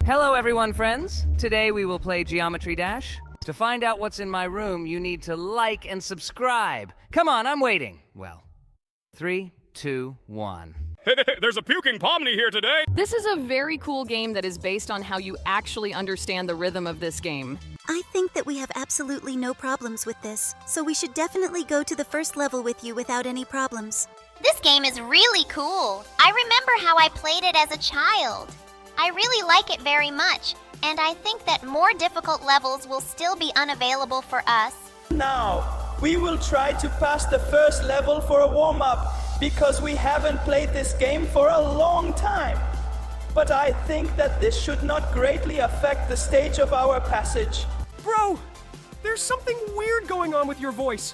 Hello everyone, friends. Today we will play Geometry Dash. To find out what's in my room, you need to like and subscribe. Come on, I'm waiting. Well, 3, 2, 1. There's a puking Pomni here today! This is a very cool game that is based on how you actually understand the rhythm of this game. I think that we have absolutely no problems with this, so we should definitely go to the first level with you without any problems. This game is really cool. I remember how I played it as a child. I really like it very much, and I think that more difficult levels will still be unavailable for us. Now, we will try to pass the first level for a warm-up, because we haven't played this game for a long time. But I think that this should not greatly affect the stage of our passage. Bro, there's something weird going on with your voice.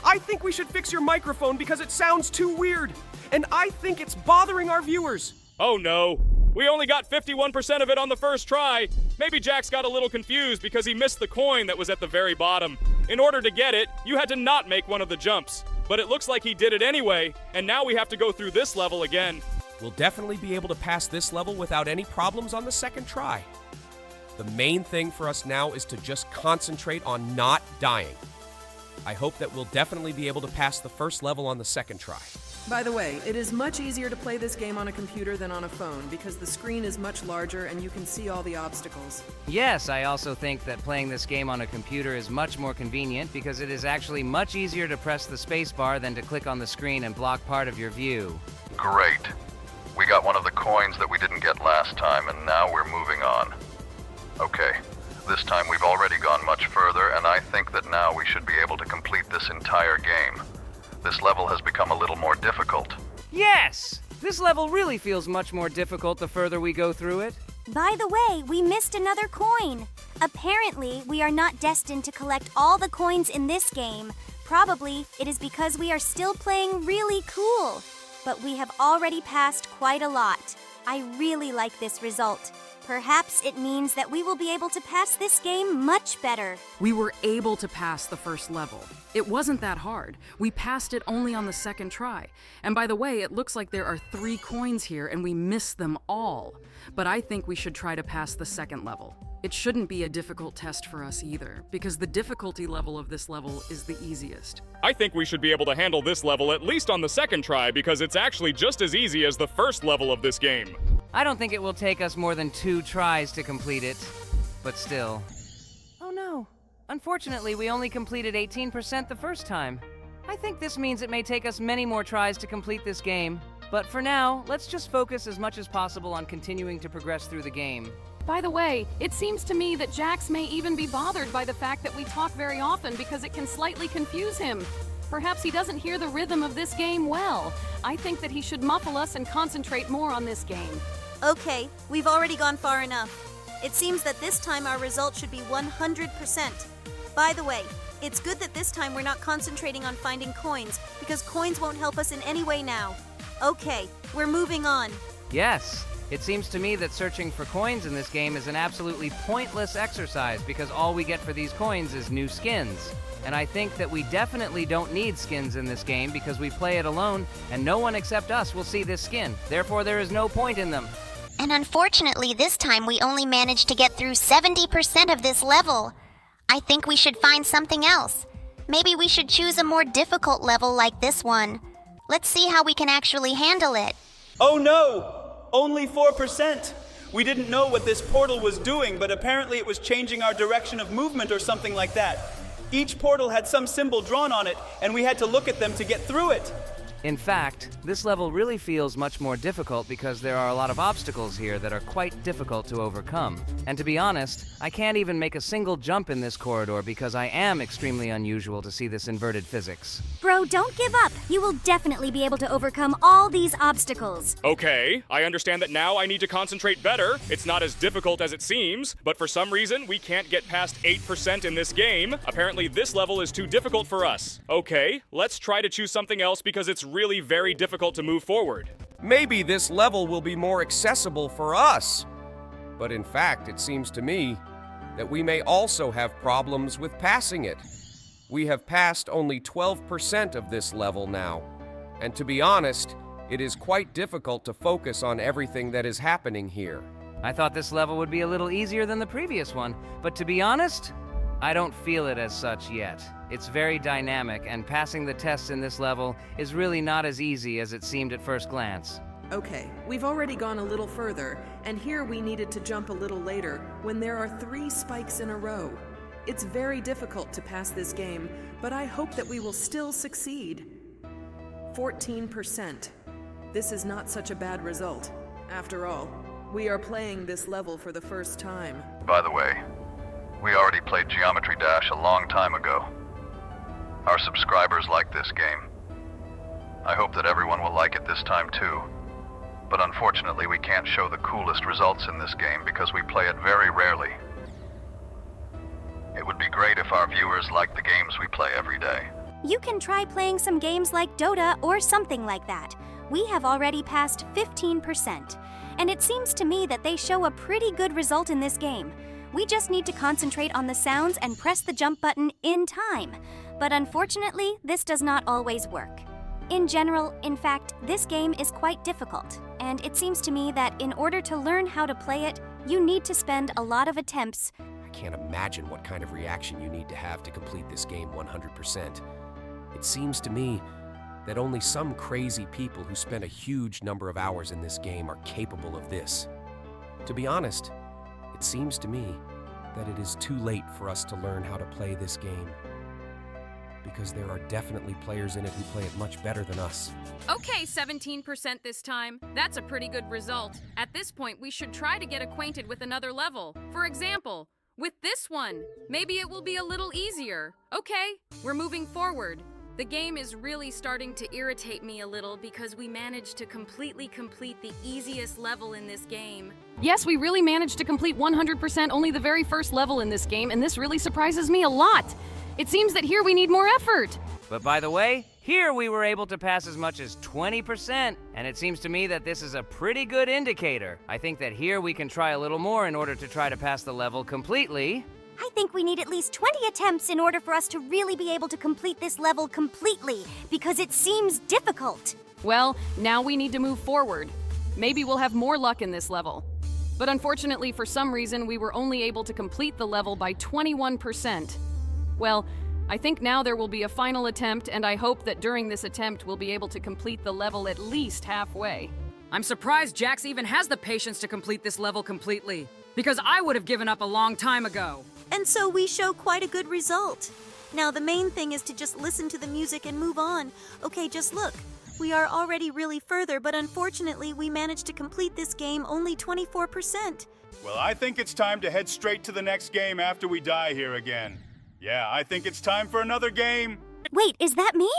I think we should fix your microphone because it sounds too weird. And I think it's bothering our viewers. Oh no, we only got 51% of it on the first try. Maybe Jax got a little confused because he missed the coin that was at the very bottom. In order to get it, you had to not make one of the jumps. But it looks like he did it anyway, and now we have to go through this level again. We'll definitely be able to pass this level without any problems on the second try. The main thing for us now is to just concentrate on not dying. I hope that we'll definitely be able to pass the first level on the second try. By the way, it is much easier to play this game on a computer than on a phone because the screen is much larger and you can see all the obstacles. Yes, I also think that playing this game on a computer is much more convenient because it is actually much easier to press the spacebar than to click on the screen and block part of your view. Great. We got one of the coins that we didn't get last time, and now we're moving on. Okay, this time we've already gone much further, and I think that now we should be able to complete this entire game. This level has become a little more difficult. Yes! This level really feels much more difficult the further we go through it. By the way, we missed another coin. Apparently, we are not destined to collect all the coins in this game. Probably, it is because we are still playing really cool. But we have already passed quite a lot. I really like this result. Perhaps it means that we will be able to pass this game much better. We were able to pass the first level. It wasn't that hard. We passed it only on the second try. And by the way, it looks like there are 3 coins here and we missed them all. But I think we should try to pass the second level. It shouldn't be a difficult test for us either, because the difficulty level of this level is the easiest. I think we should be able to handle this level at least on the second try because it's actually just as easy as the first level of this game. I don't think it will take us more than 2 tries to complete it, but still. Oh no. Unfortunately, we only completed 18% the first time. I think this means it may take us many more tries to complete this game. But for now, let's just focus as much as possible on continuing to progress through the game. By the way, it seems to me that Jax may even be bothered by the fact that we talk very often because it can slightly confuse him. Perhaps he doesn't hear the rhythm of this game well. I think that he should muffle us and concentrate more on this game. Okay, we've already gone far enough. It seems that this time our result should be 100%. By the way, it's good that this time we're not concentrating on finding coins, because coins won't help us in any way now. Okay, we're moving on. Yes, it seems to me that searching for coins in this game is an absolutely pointless exercise because all we get for these coins is new skins. And I think that we definitely don't need skins in this game because we play it alone and no one except us will see this skin. Therefore, there is no point in them. And unfortunately, this time we only managed to get through 70% of this level. I think we should find something else. Maybe we should choose a more difficult level like this one. Let's see how we can actually handle it. Oh no! Only 4%! We didn't know what this portal was doing, but apparently it was changing our direction of movement or something like that. Each portal had some symbol drawn on it, and we had to look at them to get through it. In fact, this level really feels much more difficult because there are a lot of obstacles here that are quite difficult to overcome. And to be honest, I can't even make a single jump in this corridor because I am extremely unusual to see this inverted physics. Bro, don't give up. You will definitely be able to overcome all these obstacles. Okay, I understand that now I need to concentrate better. It's not as difficult as it seems, but for some reason we can't get past 8% in this game. Apparently this level is too difficult for us. Okay, let's try to choose something else because it's really very difficult to move forward. Maybe this level will be more accessible for us. But in fact, it seems to me that we may also have problems with passing it. We have passed only 12% of this level now. And to be honest, it is quite difficult to focus on everything that is happening here. I thought this level would be a little easier than the previous one, but to be honest, I don't feel it as such yet. It's very dynamic, and passing the tests in this level is really not as easy as it seemed at first glance. Okay, we've already gone a little further, and here we needed to jump a little later when there are 3 spikes in a row. It's very difficult to pass this game, but I hope that we will still succeed. 14%. This is not such a bad result. After all, we are playing this level for the first time. By the way, we already played Geometry Dash a long time ago. Our subscribers like this game. I hope that everyone will like it this time too. But unfortunately, we can't show the coolest results in this game because we play it very rarely. It would be great if our viewers liked the games we play every day. You can try playing some games like Dota or something like that. We have already passed 15%, and it seems to me that they show a pretty good result in this game. We just need to concentrate on the sounds and press the jump button in time. But unfortunately, this does not always work. In general, in fact, this game is quite difficult, and it seems to me that in order to learn how to play it, you need to spend a lot of attempts. I can't imagine what kind of reaction you need to have to complete this game 100%. It seems to me that only some crazy people who spend a huge number of hours in this game are capable of this. To be honest, it seems to me that it is too late for us to learn how to play this game, because there are definitely players in it who play it much better than us. Okay, 17% this time. That's a pretty good result. At this point, we should try to get acquainted with another level. For example, with this one. Maybe it will be a little easier. Okay, we're moving forward. The game is really starting to irritate me a little because we managed to completely complete the easiest level in this game. Yes, we really managed to complete 100% only the very first level in this game, and this really surprises me a lot. It seems that here we need more effort. But by the way, here we were able to pass as much as 20%, and it seems to me that this is a pretty good indicator. I think that here we can try a little more in order to try to pass the level completely. I think we need at least 20 attempts in order for us to really be able to complete this level completely, because it seems difficult. Well, now we need to move forward. Maybe we'll have more luck in this level. But unfortunately, for some reason, we were only able to complete the level by 21%. Well, I think now there will be a final attempt, and I hope that during this attempt we'll be able to complete the level at least halfway. I'm surprised Jax even has the patience to complete this level completely, because I would have given up a long time ago. And so we show quite a good result. Now the main thing is to just listen to the music and move on. Okay, just look. We are already really further, but unfortunately we managed to complete this game only 24%. Well, I think it's time to head straight to the next game after we die here again. Yeah, I think it's time for another game. Wait, is that me?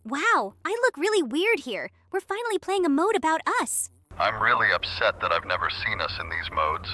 Wow, I look really weird here. We're finally playing a mode about us. I'm really upset that I've never seen us in these modes.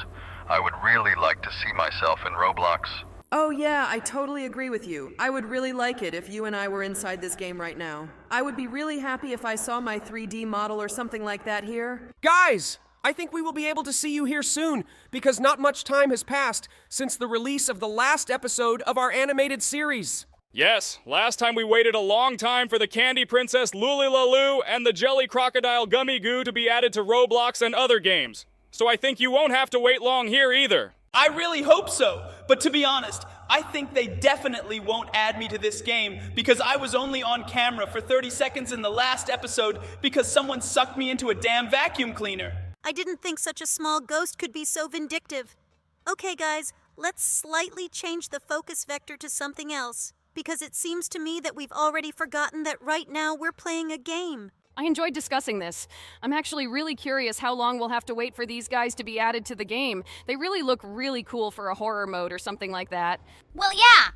I would really like to see myself in Roblox. Oh yeah, I totally agree with you. I would really like it if you and I were inside this game right now. I would be really happy if I saw my 3D model or something like that here. Guys! I think we will be able to see you here soon, because not much time has passed since the release of the last episode of our animated series. Yes, last time we waited a long time for the Candy Princess Lulilaloo and the Jelly Crocodile Gummy Goo to be added to Roblox and other games. So I think you won't have to wait long here either. I really hope so, but to be honest, I think they definitely won't add me to this game because I was only on camera for 30 seconds in the last episode because someone sucked me into a damn vacuum cleaner. I didn't think such a small ghost could be so vindictive. Okay, guys, let's slightly change the focus vector to something else, because it seems to me that we've already forgotten that right now we're playing a game. I enjoyed discussing this. I'm actually really curious how long we'll have to wait for these guys to be added to the game. They really look really cool for a horror mode or something like that. Well, yeah.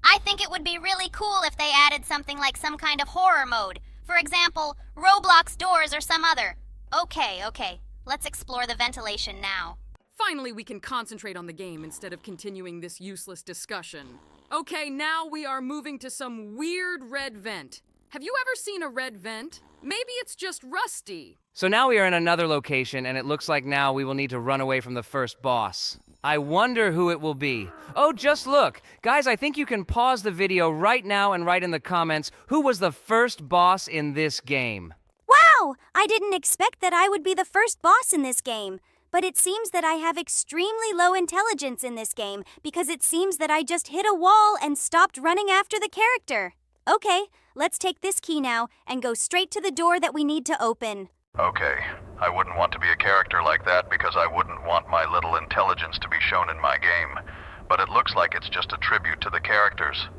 I think it would be really cool if they added something like some kind of horror mode. For example, Roblox doors or some other. Okay. Let's explore the ventilation now. Finally, we can concentrate on the game instead of continuing this useless discussion. Okay, now we are moving to some weird red vent. Have you ever seen a red vent? Maybe it's just rusty. So now we are in another location, and it looks like now we will need to run away from the first boss. I wonder who it will be. Oh, just look. Guys, I think you can pause the video right now and write in the comments who was the first boss in this game. Wow! I didn't expect that I would be the first boss in this game. But it seems that I have extremely low intelligence in this game because it seems that I just hit a wall and stopped running after the character. Okay, let's take this key now and go straight to the door that we need to open. Okay, I wouldn't want to be a character like that because I wouldn't want my little intelligence to be shown in my game. But it looks like it's just a tribute to the characters.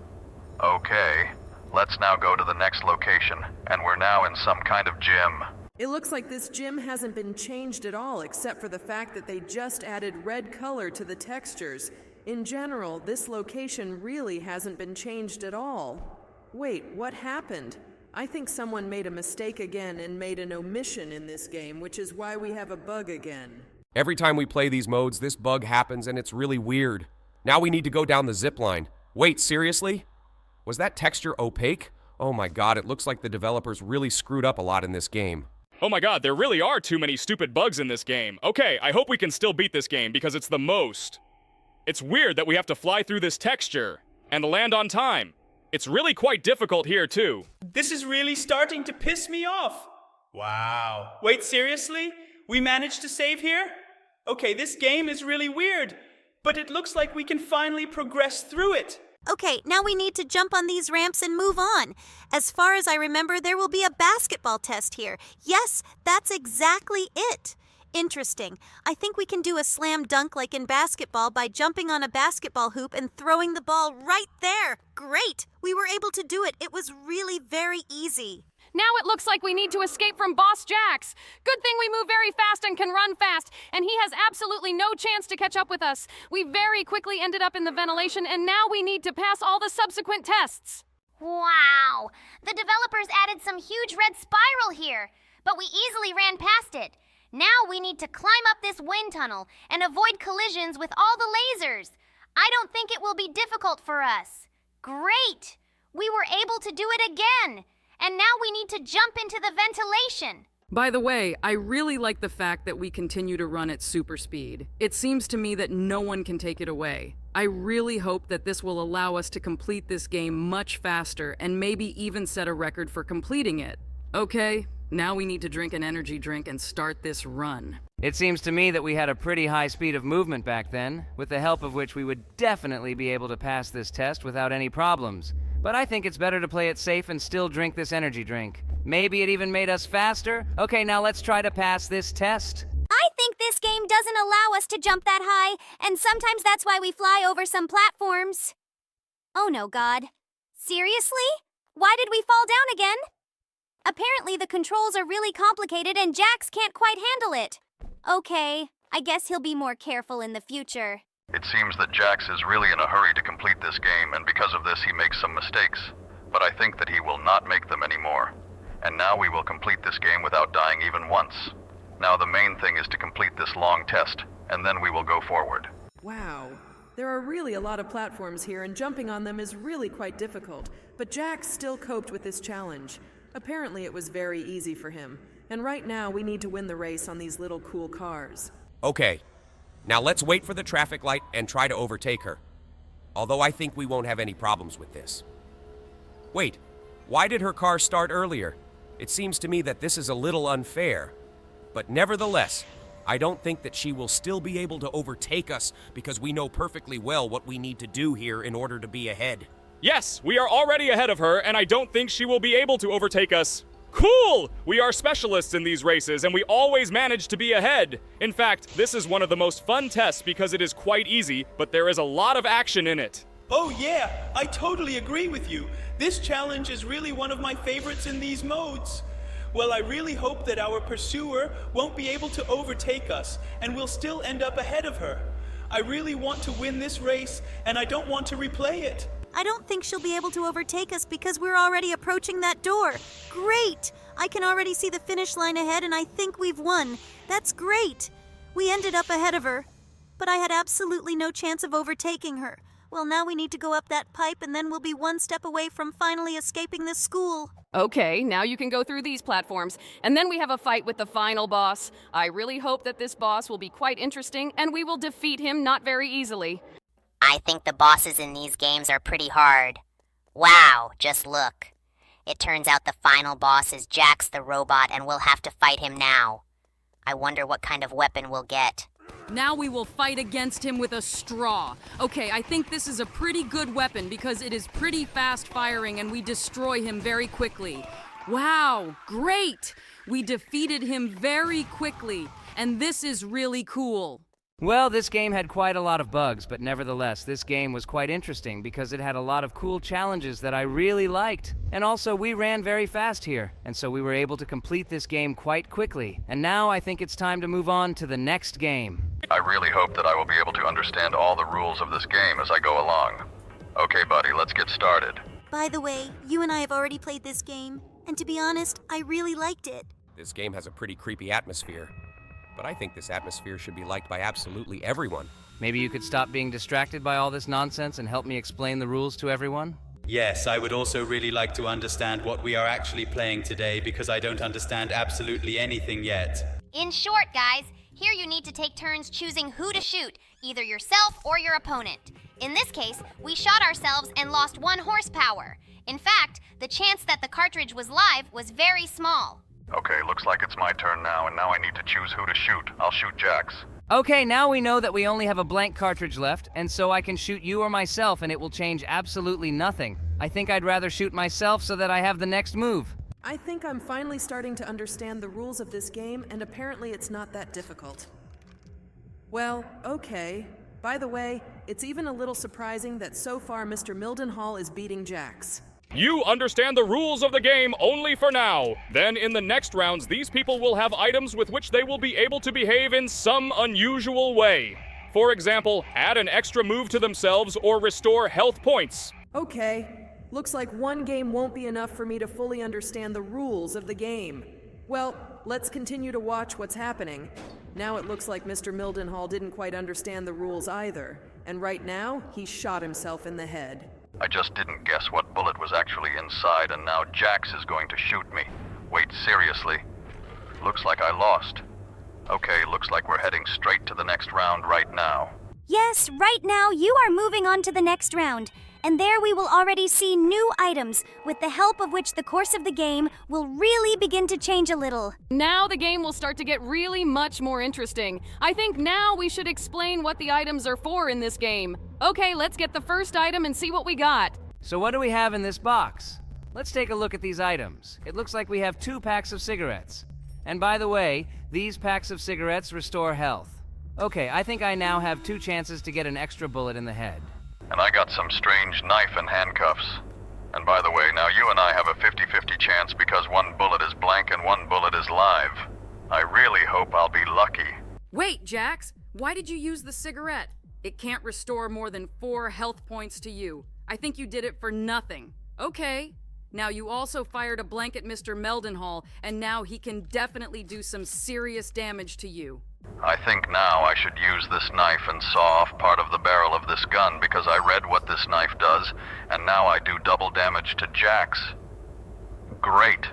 Okay, let's now go to the next location, and we're now in some kind of gym. It looks like this gym hasn't been changed at all, except for the fact that they just added red color to the textures. In general, this location really hasn't been changed at all. Wait, what happened? I think someone made a mistake again and made an omission in this game, which is why we have a bug again. Every time we play these modes, this bug happens and it's really weird. Now we need to go down the zip line. Wait, seriously? Was that texture opaque? Oh my god, it looks like the developers really screwed up a lot in this game. Oh my god, there really are too many stupid bugs in this game. Okay, I hope we can still beat this game because it's the most. It's weird that we have to fly through this texture and land on time. It's really quite difficult here too. This is really starting to piss me off. Wow. Wait, seriously? We managed to save here? Okay, this game is really weird, but it looks like we can finally progress through it. Okay, now we need to jump on these ramps and move on. As far as I remember, there will be a basketball test here. Yes, that's exactly it. Interesting. I think we can do a slam dunk like in basketball by jumping on a basketball hoop and throwing the ball right there. Great! We were able to do it. It was really very easy. Now it looks like we need to escape from Boss Jax. Good thing we move very fast and can run fast, and he has absolutely no chance to catch up with us. We very quickly ended up in the ventilation, and now we need to pass all the subsequent tests. Wow! The developers added some huge red spiral here, but we easily ran past it. Now we need to climb up this wind tunnel and avoid collisions with all the lasers. I don't think it will be difficult for us. Great! We were able to do it again! And now we need to jump into the ventilation. By the way, I really like the fact that we continue to run at super speed. It seems to me that no one can take it away. I really hope that this will allow us to complete this game much faster and maybe even set a record for completing it. Okay, now we need to drink an energy drink and start this run. It seems to me that we had a pretty high speed of movement back then, with the help of which we would definitely be able to pass this test without any problems. But I think it's better to play it safe and still drink this energy drink. Maybe it even made us faster? Okay, now let's try to pass this test. I think this game doesn't allow us to jump that high, and sometimes that's why we fly over some platforms. Oh no, God. Seriously? Why did we fall down again? Apparently the controls are really complicated and Jax can't quite handle it. Okay, I guess he'll be more careful in the future. It seems that Jax is really in a hurry to complete this game, and because of this he makes some mistakes. But I think that he will not make them anymore. And now we will complete this game without dying even once. Now the main thing is to complete this long test, and then we will go forward. Wow. There are really a lot of platforms here, and jumping on them is really quite difficult. But Jax still coped with this challenge. Apparently it was very easy for him. And right now we need to win the race on these little cool cars. Okay, now let's wait for the traffic light and try to overtake her. Although I think we won't have any problems with this. Wait, why did her car start earlier? It seems to me that this is a little unfair. But nevertheless, I don't think that she will still be able to overtake us because we know perfectly well what we need to do here in order to be ahead. Yes, we are already ahead of her, and I don't think she will be able to overtake us. Cool! We are specialists in these races, and we always manage to be ahead. In fact, this is one of the most fun tests because it is quite easy, but there is a lot of action in it. Oh yeah, I totally agree with you. This challenge is really one of my favorites in these modes. Well, I really hope that our pursuer won't be able to overtake us, and we'll still end up ahead of her. I really want to win this race, and I don't want to replay it. I don't think she'll be able to overtake us because we're already approaching that door. Great! I can already see the finish line ahead and I think we've won. That's great! We ended up ahead of her, but I had absolutely no chance of overtaking her. Well, now we need to go up that pipe and then we'll be one step away from finally escaping this school. Okay, now you can go through these platforms, and then we have a fight with the final boss. I really hope that this boss will be quite interesting, and we will defeat him not very easily. I think the bosses in these games are pretty hard. Wow, just look. It turns out the final boss is Jax the robot and we'll have to fight him now. I wonder what kind of weapon we'll get. Now we will fight against him with a straw. Okay, I think this is a pretty good weapon because it is pretty fast firing and we destroy him very quickly. Wow, great! We defeated him very quickly, and this is really cool. Well, this game had quite a lot of bugs, but nevertheless, this game was quite interesting because it had a lot of cool challenges that I really liked. And also, we ran very fast here, and so we were able to complete this game quite quickly. And now I think it's time to move on to the next game. I really hope that I will be able to understand all the rules of this game as I go along. Okay, buddy, let's get started. By the way, you and I have already played this game, and to be honest, I really liked it. This game has a pretty creepy atmosphere, but I think this atmosphere should be liked by absolutely everyone. Maybe you could stop being distracted by all this nonsense and help me explain the rules to everyone? Yes, I would also really like to understand what we are actually playing today because I don't understand absolutely anything yet. In short, guys, here you need to take turns choosing who to shoot, either yourself or your opponent. In this case, we shot ourselves and lost 1 horsepower. In fact, the chance that the cartridge was live was very small. Okay, looks like it's my turn now, and now I need to choose who to shoot. I'll shoot Jax. Okay, now we know that we only have a blank cartridge left, and so I can shoot you or myself and it will change absolutely nothing. I think I'd rather shoot myself so that I have the next move. I think I'm finally starting to understand the rules of this game, and apparently it's not that difficult. Well, okay. By the way, it's even a little surprising that so far Mr. Mildenhall is beating Jax. You understand the rules of the game only for now. Then in the next rounds, these people will have items with which they will be able to behave in some unusual way. For example, add an extra move to themselves or restore health points. Okay. Looks like one game won't be enough for me to fully understand the rules of the game. Well, let's continue to watch what's happening. Now it looks like Mr. Mildenhall didn't quite understand the rules either, and right now, he shot himself in the head. I just didn't guess what bullet was actually inside, and now Jax is going to shoot me. Wait, seriously? Looks like I lost. Okay, looks like we're heading straight to the next round right now. Yes, right now you are moving on to the next round. And there we will already see new items, with the help of which the course of the game will really begin to change a little. Now the game will start to get really much more interesting. I think now we should explain what the items are for in this game. Okay, let's get the first item and see what we got. So what do we have in this box? Let's take a look at these items. It looks like we have 2 packs of cigarettes. And by the way, these packs of cigarettes restore health. Okay, I think I now have 2 chances to get an extra bullet in the head. And I got some strange knife and handcuffs. And by the way, now you and I have a 50-50 chance because 1 bullet is blank and 1 bullet is live. I really hope I'll be lucky. Wait, Jax, why did you use the cigarette? It can't restore more than 4 health points to you. I think you did it for nothing. Okay. Now you also fired a blank at Mr. Mildenhall, and now he can definitely do some serious damage to you. I think now I should use this knife and saw off part of the barrel of this gun because I read what this knife does, and now I do double damage to Jax. Great.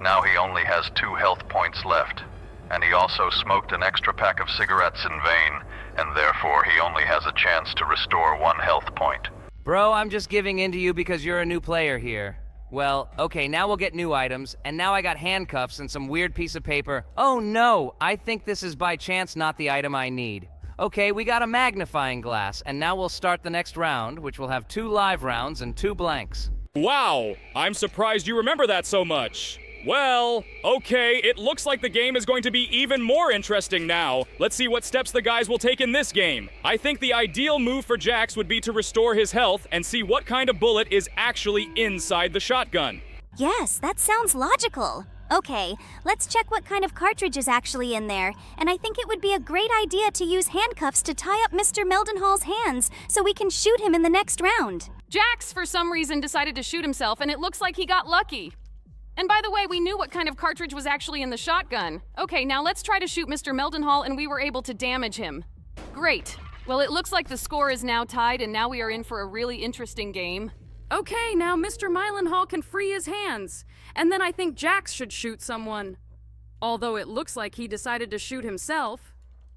Now he only has 2 health points left, and he also smoked an extra pack of cigarettes in vain, and therefore he only has a chance to restore 1 health point. Bro, I'm just giving in to you because you're a new player here. Well, okay, now we'll get new items, and now I got handcuffs and some weird piece of paper. Oh no, I think this is by chance not the item I need. Okay, we got a magnifying glass, and now we'll start the next round, which will have 2 live rounds and 2 blanks. Wow, I'm surprised you remember that so much. Well, okay, it looks like the game is going to be even more interesting now. Let's see what steps the guys will take in this game. I think the ideal move for Jax would be to restore his health and see what kind of bullet is actually inside the shotgun. Yes, that sounds logical. Okay, let's check what kind of cartridge is actually in there. And I think it would be a great idea to use handcuffs to tie up Mr. Mildenhall's hands so we can shoot him in the next round. Jax, for some reason, decided to shoot himself, and it looks like he got lucky. And by the way, we knew what kind of cartridge was actually in the shotgun. Okay, now let's try to shoot Mr. Mildenhall, and we were able to damage him. Great. Well, it looks like the score is now tied, and now we are in for a really interesting game. Okay, now Mr. Mildenhall can free his hands. And then I think Jax should shoot someone. Although it looks like he decided to shoot himself.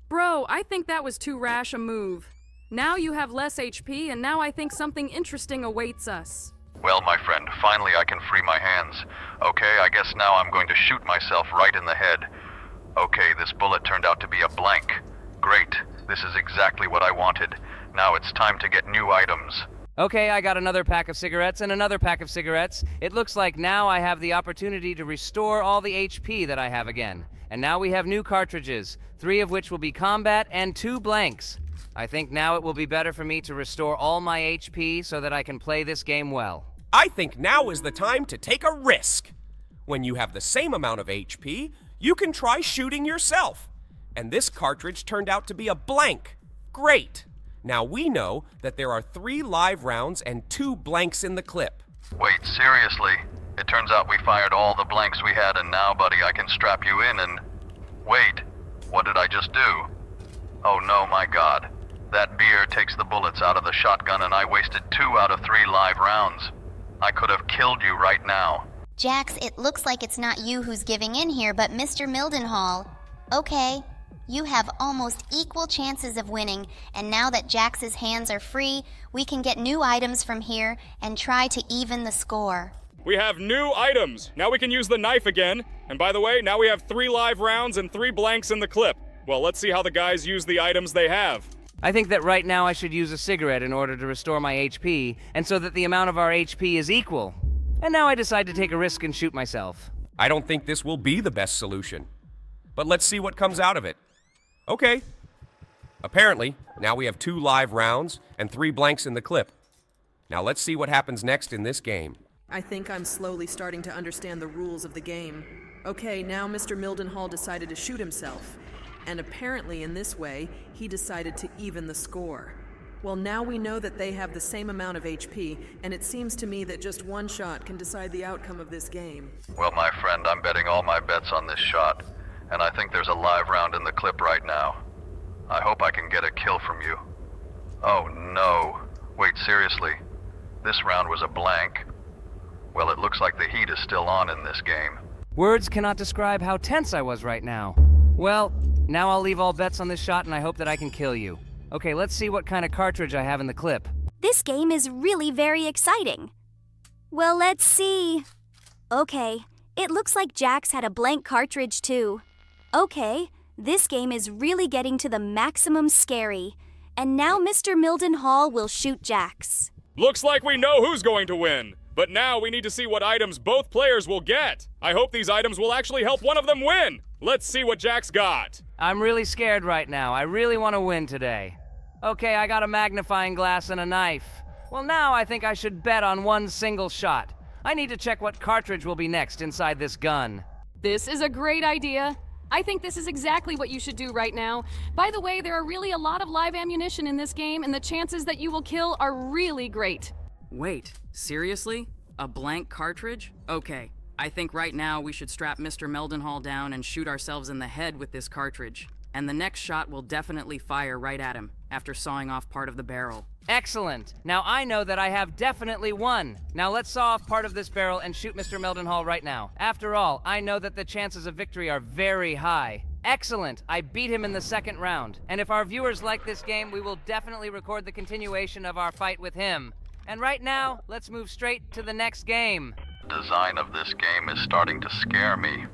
Bro, I think that was too rash a move. Now you have less HP, and now I think something interesting awaits us. Well, my friend, finally I can free my hands. Okay, I guess now I'm going to shoot myself right in the head. Okay, this bullet turned out to be a blank. Great. This is exactly what I wanted. Now it's time to get new items. Okay, I got another pack of cigarettes and another pack of cigarettes. It looks like now I have the opportunity to restore all the HP that I have again. And now we have new cartridges, 3 of which will be combat and 2 blanks. I think now it will be better for me to restore all my HP so that I can play this game well. I think now is the time to take a risk. When you have the same amount of HP, you can try shooting yourself. And this cartridge turned out to be a blank. Great. Now we know that there are 3 live rounds and 2 blanks in the clip. Wait, seriously? It turns out we fired all the blanks we had, and now, buddy, I can strap you in and... Wait, what did I just do? Oh no, my God. That beer takes the bullets out of the shotgun, and I wasted 2 out of 3 live rounds. I could have killed you right now. Jax, it looks like it's not you who's giving in here, but Mr. Mildenhall. Okay, you have almost equal chances of winning, and now that Jax's hands are free, we can get new items from here and try to even the score. We have new items. Now we can use the knife again. And by the way, now we have 3 live rounds and 3 blanks in the clip. Well, let's see how the guys use the items they have. I think that right now I should use a cigarette in order to restore my HP, and so that the amount of our HP is equal. And now I decide to take a risk and shoot myself. I don't think this will be the best solution. But let's see what comes out of it. Okay. Apparently, now we have 2 live rounds and 3 blanks in the clip. Now let's see what happens next in this game. I think I'm slowly starting to understand the rules of the game. Okay, now Mr. Mildenhall decided to shoot himself. And apparently in this way, he decided to even the score. Well, now we know that they have the same amount of HP, and it seems to me that just one shot can decide the outcome of this game. Well, my friend, I'm betting all my bets on this shot, and I think there's a live round in the clip right now. I hope I can get a kill from you. Oh, no. Wait, seriously? This round was a blank? Well, it looks like the heat is still on in this game. Words cannot describe how tense I was right now. Well, now I'll leave all bets on this shot, and I hope that I can kill you. Okay, let's see what kind of cartridge I have in the clip. This game is really very exciting. Well, let's see. Okay, it looks like Jax had a blank cartridge too. Okay, this game is really getting to the maximum scary. And now Mr. Mildenhall will shoot Jax. Looks like we know who's going to win. But now we need to see what items both players will get. I hope these items will actually help one of them win. Let's see what Jax got. I'm really scared right now. I really want to win today. Okay, I got a magnifying glass and a knife. Well, now I think I should bet on one single shot. I need to check what cartridge will be next inside this gun. This is a great idea. I think this is exactly what you should do right now. By the way, there are really a lot of live ammunition in this game, and the chances that you will kill are really great. Wait, seriously? A blank cartridge? Okay, I think right now we should strap Mr. Mildenhall down and shoot ourselves in the head with this cartridge. And the next shot will definitely fire right at him, after sawing off part of the barrel. Excellent! Now I know that I have definitely won. Now let's saw off part of this barrel and shoot Mr. Mildenhall right now. After all, I know that the chances of victory are very high. Excellent! I beat him in the second round. And if our viewers like this game, we will definitely record the continuation of our fight with him. And right now, let's move straight to the next game. The design of this game is starting to scare me.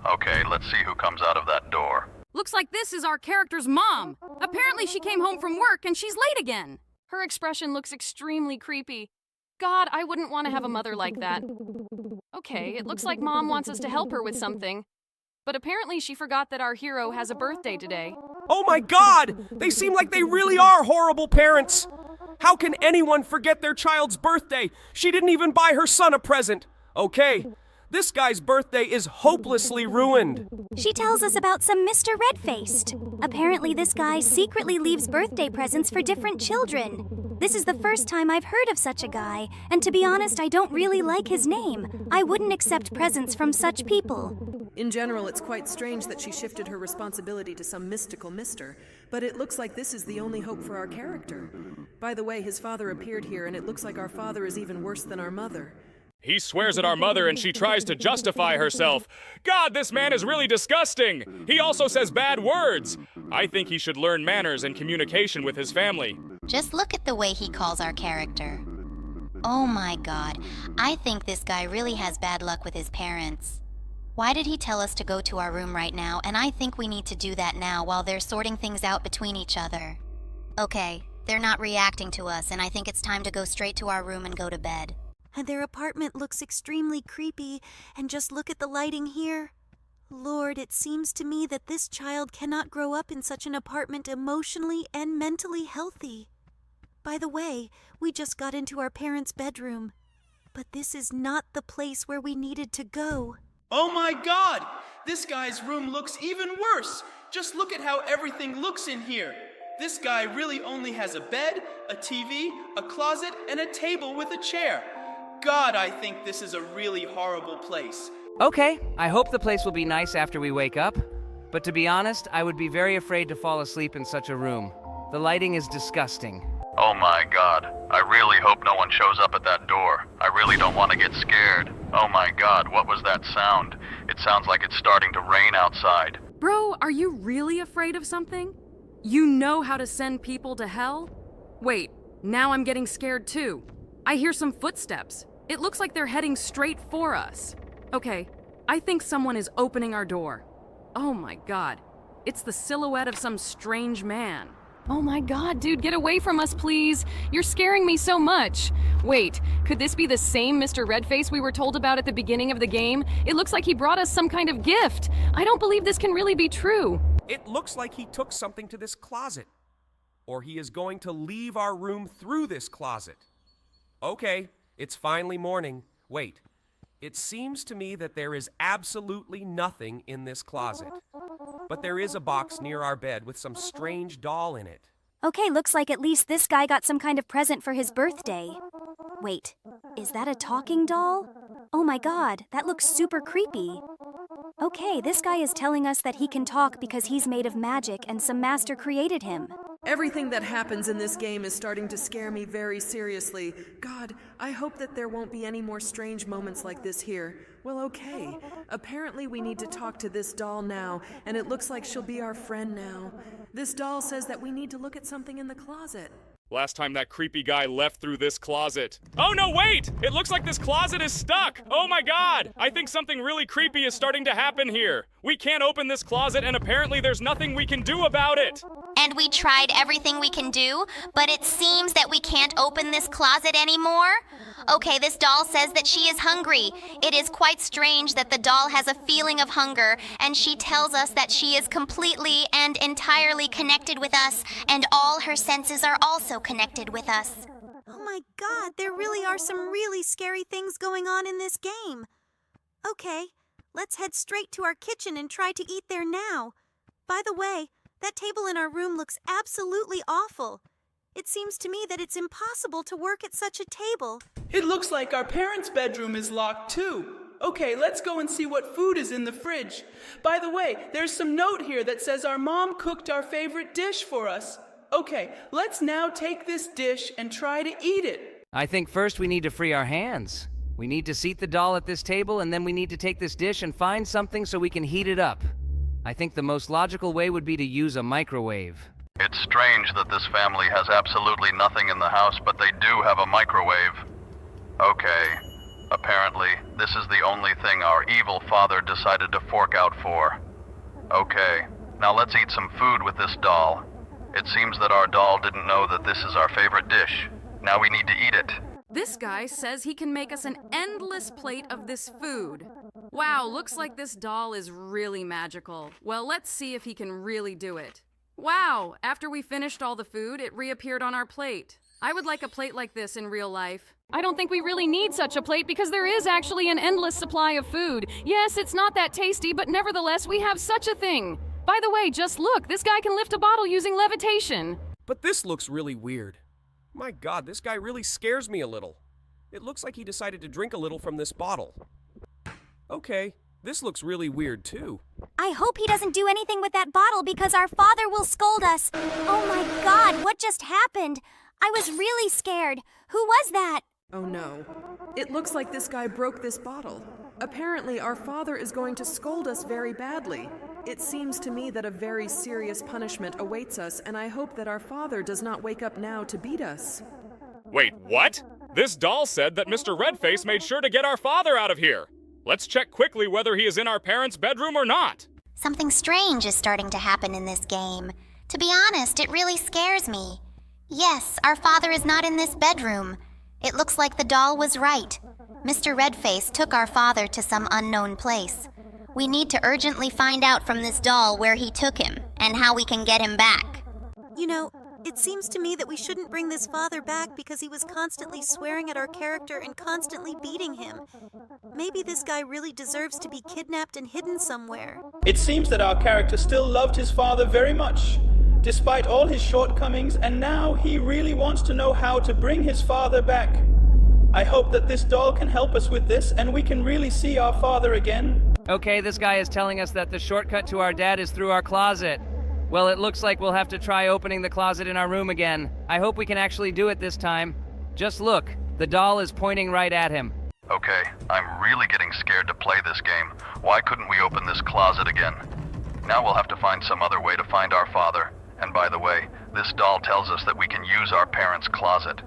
Okay, let's see who comes out of that door. Looks like this is our character's mom. Apparently she came home from work and she's late again. Her expression looks extremely creepy. God, I wouldn't want to have a mother like that. Okay, it looks like Mom wants us to help her with something. But apparently she forgot that our hero has a birthday today. Oh my God! They seem like they really are horrible parents! How can anyone forget their child's birthday? She didn't even buy her son a present. Okay, this guy's birthday is hopelessly ruined. She tells us about some Mr. Red-Faced. Apparently this guy secretly leaves birthday presents for different children. This is the first time I've heard of such a guy, and to be honest, I don't really like his name. I wouldn't accept presents from such people. In general, it's quite strange that she shifted her responsibility to some mystical mister, but it looks like this is the only hope for our character. By the way, his father appeared here, and it looks like our father is even worse than our mother. He swears at our mother and she tries to justify herself. God, this man is really disgusting. He also says bad words. I think he should learn manners and communication with his family. Just look at the way he calls our character. Oh my God, I think this guy really has bad luck with his parents. Why did he tell us to go to our room right now? And I think we need to do that now while they're sorting things out between each other. Okay, they're not reacting to us, and I think it's time to go straight to our room and go to bed. And their apartment looks extremely creepy, and just look at the lighting here. Lord, it seems to me that this child cannot grow up in such an apartment emotionally and mentally healthy. By the way, we just got into our parents' bedroom. But this is not the place where we needed to go. Oh my god! This guy's room looks even worse! Just look at how everything looks in here! This guy really only has a bed, a TV, a closet, and a table with a chair. God, I think this is a really horrible place. Okay, I hope the place will be nice after we wake up. But to be honest, I would be very afraid to fall asleep in such a room. The lighting is disgusting. Oh my god. I really hope no one shows up at that door. I really don't want to get scared. Oh my god, what was that sound? It sounds like it's starting to rain outside. Bro, are you really afraid of something? You know how to send people to hell? Wait, now I'm getting scared too. I hear some footsteps. It looks like they're heading straight for us. Okay, I think someone is opening our door. Oh my god, it's the silhouette of some strange man. Oh my god, dude, get away from us, please. You're scaring me so much. Wait, could this be the same Mr. Redface we were told about at the beginning of the game? It looks like he brought us some kind of gift. I don't believe this can really be true. It looks like he took something to this closet. Or he is going to leave our room through this closet. Okay, it's finally morning. Wait, it seems to me that there is absolutely nothing in this closet. But there is a box near our bed with some strange doll in it. Okay, looks like at least this guy got some kind of present for his birthday. Wait, is that a talking doll? Oh my god, that looks super creepy. Okay, this guy is telling us that he can talk because he's made of magic and some master created him. Everything that happens in this game is starting to scare me very seriously. God, I hope that there won't be any more strange moments like this here. Well, okay. Apparently we need to talk to this doll now, and it looks like she'll be our friend now. This doll says that we need to look at something in the closet. Last time that creepy guy left through this closet. Oh no, wait! It looks like this closet is stuck! Oh my god! I think something really creepy is starting to happen here. We can't open this closet and apparently there's nothing we can do about it. And we tried everything we can do, but it seems that we can't open this closet anymore. Okay, this doll says that she is hungry. It is quite strange that the doll has a feeling of hunger, and she tells us that she is completely and entirely connected with us, and all her senses are also connected with us. Oh my god, there really are some really scary things going on in this game. Okay, let's head straight to our kitchen and try to eat there now. By the way, that table in our room looks absolutely awful. It seems to me that it's impossible to work at such a table. It looks like our parents' bedroom is locked too. Okay, let's go and see what food is in the fridge. By the way, there's some note here that says our mom cooked our favorite dish for us. Okay, let's now take this dish and try to eat it. I think first we need to free our hands. We need to seat the doll at this table, and then we need to take this dish and find something so we can heat it up. I think the most logical way would be to use a microwave. It's strange that this family has absolutely nothing in the house, but they do have a microwave. Okay, apparently this is the only thing our evil father decided to fork out for. Okay, now let's eat some food with this doll. It seems that our doll didn't know that this is our favorite dish. Now we need to eat it. This guy says he can make us an endless plate of this food. Wow, looks like this doll is really magical. Well, let's see if he can really do it. Wow, after we finished all the food, it reappeared on our plate. I would like a plate like this in real life. I don't think we really need such a plate because there is actually an endless supply of food. Yes, it's not that tasty, but nevertheless, we have such a thing. By the way, just look, this guy can lift a bottle using levitation. But this looks really weird. My god, this guy really scares me a little. It looks like he decided to drink a little from this bottle. Okay, this looks really weird too. I hope he doesn't do anything with that bottle because our father will scold us. Oh my god, what just happened? I was really scared. Who was that? Oh no. It looks like this guy broke this bottle. Apparently, our father is going to scold us very badly. It seems to me that a very serious punishment awaits us, and I hope that our father does not wake up now to beat us. Wait, what? This doll said that Mr. Redface made sure to get our father out of here. Let's check quickly whether he is in our parents' bedroom or not. Something strange is starting to happen in this game. To be honest, it really scares me. Yes, our father is not in this bedroom. It looks like the doll was right. Mr. Redface took our father to some unknown place. We need to urgently find out from this doll where he took him and how we can get him back. You know, it seems to me that we shouldn't bring this father back because he was constantly swearing at our character and constantly beating him. Maybe this guy really deserves to be kidnapped and hidden somewhere. It seems that our character still loved his father very much, despite all his shortcomings, and now he really wants to know how to bring his father back. I hope that this doll can help us with this and we can really see our father again. Okay, this guy is telling us that the shortcut to our dad is through our closet. Well, it looks like we'll have to try opening the closet in our room again. I hope we can actually do it this time. Just look, the doll is pointing right at him. Okay, I'm really getting scared to play this game. Why couldn't we open this closet again? Now we'll have to find some other way to find our father. And by the way, this doll tells us that we can use our parents' closet.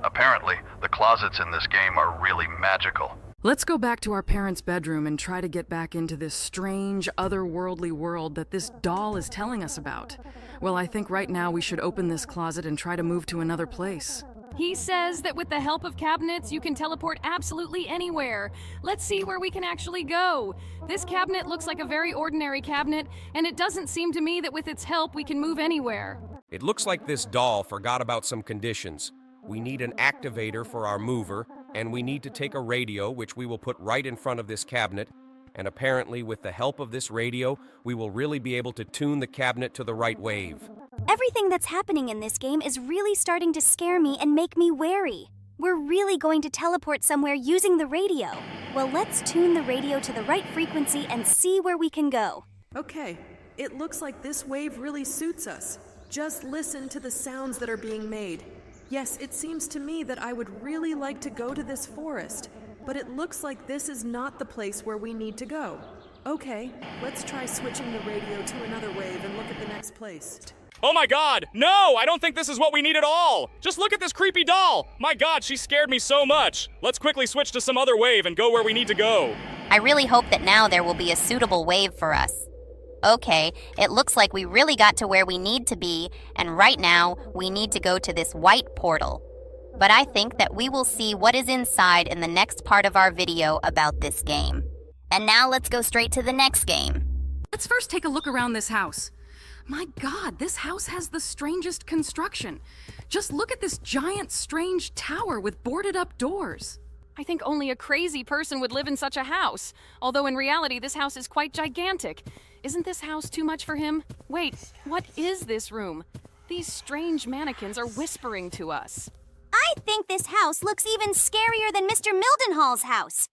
Apparently, the closets in this game are really magical. Let's go back to our parents' bedroom and try to get back into this strange, otherworldly world that this doll is telling us about. Well, I think right now we should open this closet and try to move to another place. He says that with the help of cabinets, you can teleport absolutely anywhere. Let's see where we can actually go. This cabinet looks like a very ordinary cabinet, and it doesn't seem to me that with its help we can move anywhere. It looks like this doll forgot about some conditions. We need an activator for our mover, and we need to take a radio, which we will put right in front of this cabinet. And apparently, with the help of this radio, we will really be able to tune the cabinet to the right wave. Everything that's happening in this game is really starting to scare me and make me wary. We're really going to teleport somewhere using the radio. Well, let's tune the radio to the right frequency and see where we can go. Okay, it looks like this wave really suits us. Just listen to the sounds that are being made. Yes, it seems to me that I would really like to go to this forest, but it looks like this is not the place where we need to go. Okay, let's try switching the radio to another wave and look at the next place. Oh my god! No! I don't think this is what we need at all! Just look at this creepy doll! My god, she scared me so much! Let's quickly switch to some other wave and go where we need to go. I really hope that now there will be a suitable wave for us. Okay, it looks like we really got to where we need to be, and right now, we need to go to this white portal. But I think that we will see what is inside in the next part of our video about this game. And now let's go straight to the next game. Let's first take a look around this house. My God, this house has the strangest construction. Just look at this giant, strange tower with boarded-up doors. I think only a crazy person would live in such a house. Although in reality, this house is quite gigantic. Isn't this house too much for him? Wait, what is this room? These strange mannequins are whispering to us. I think this house looks even scarier than Mr. Mildenhall's house.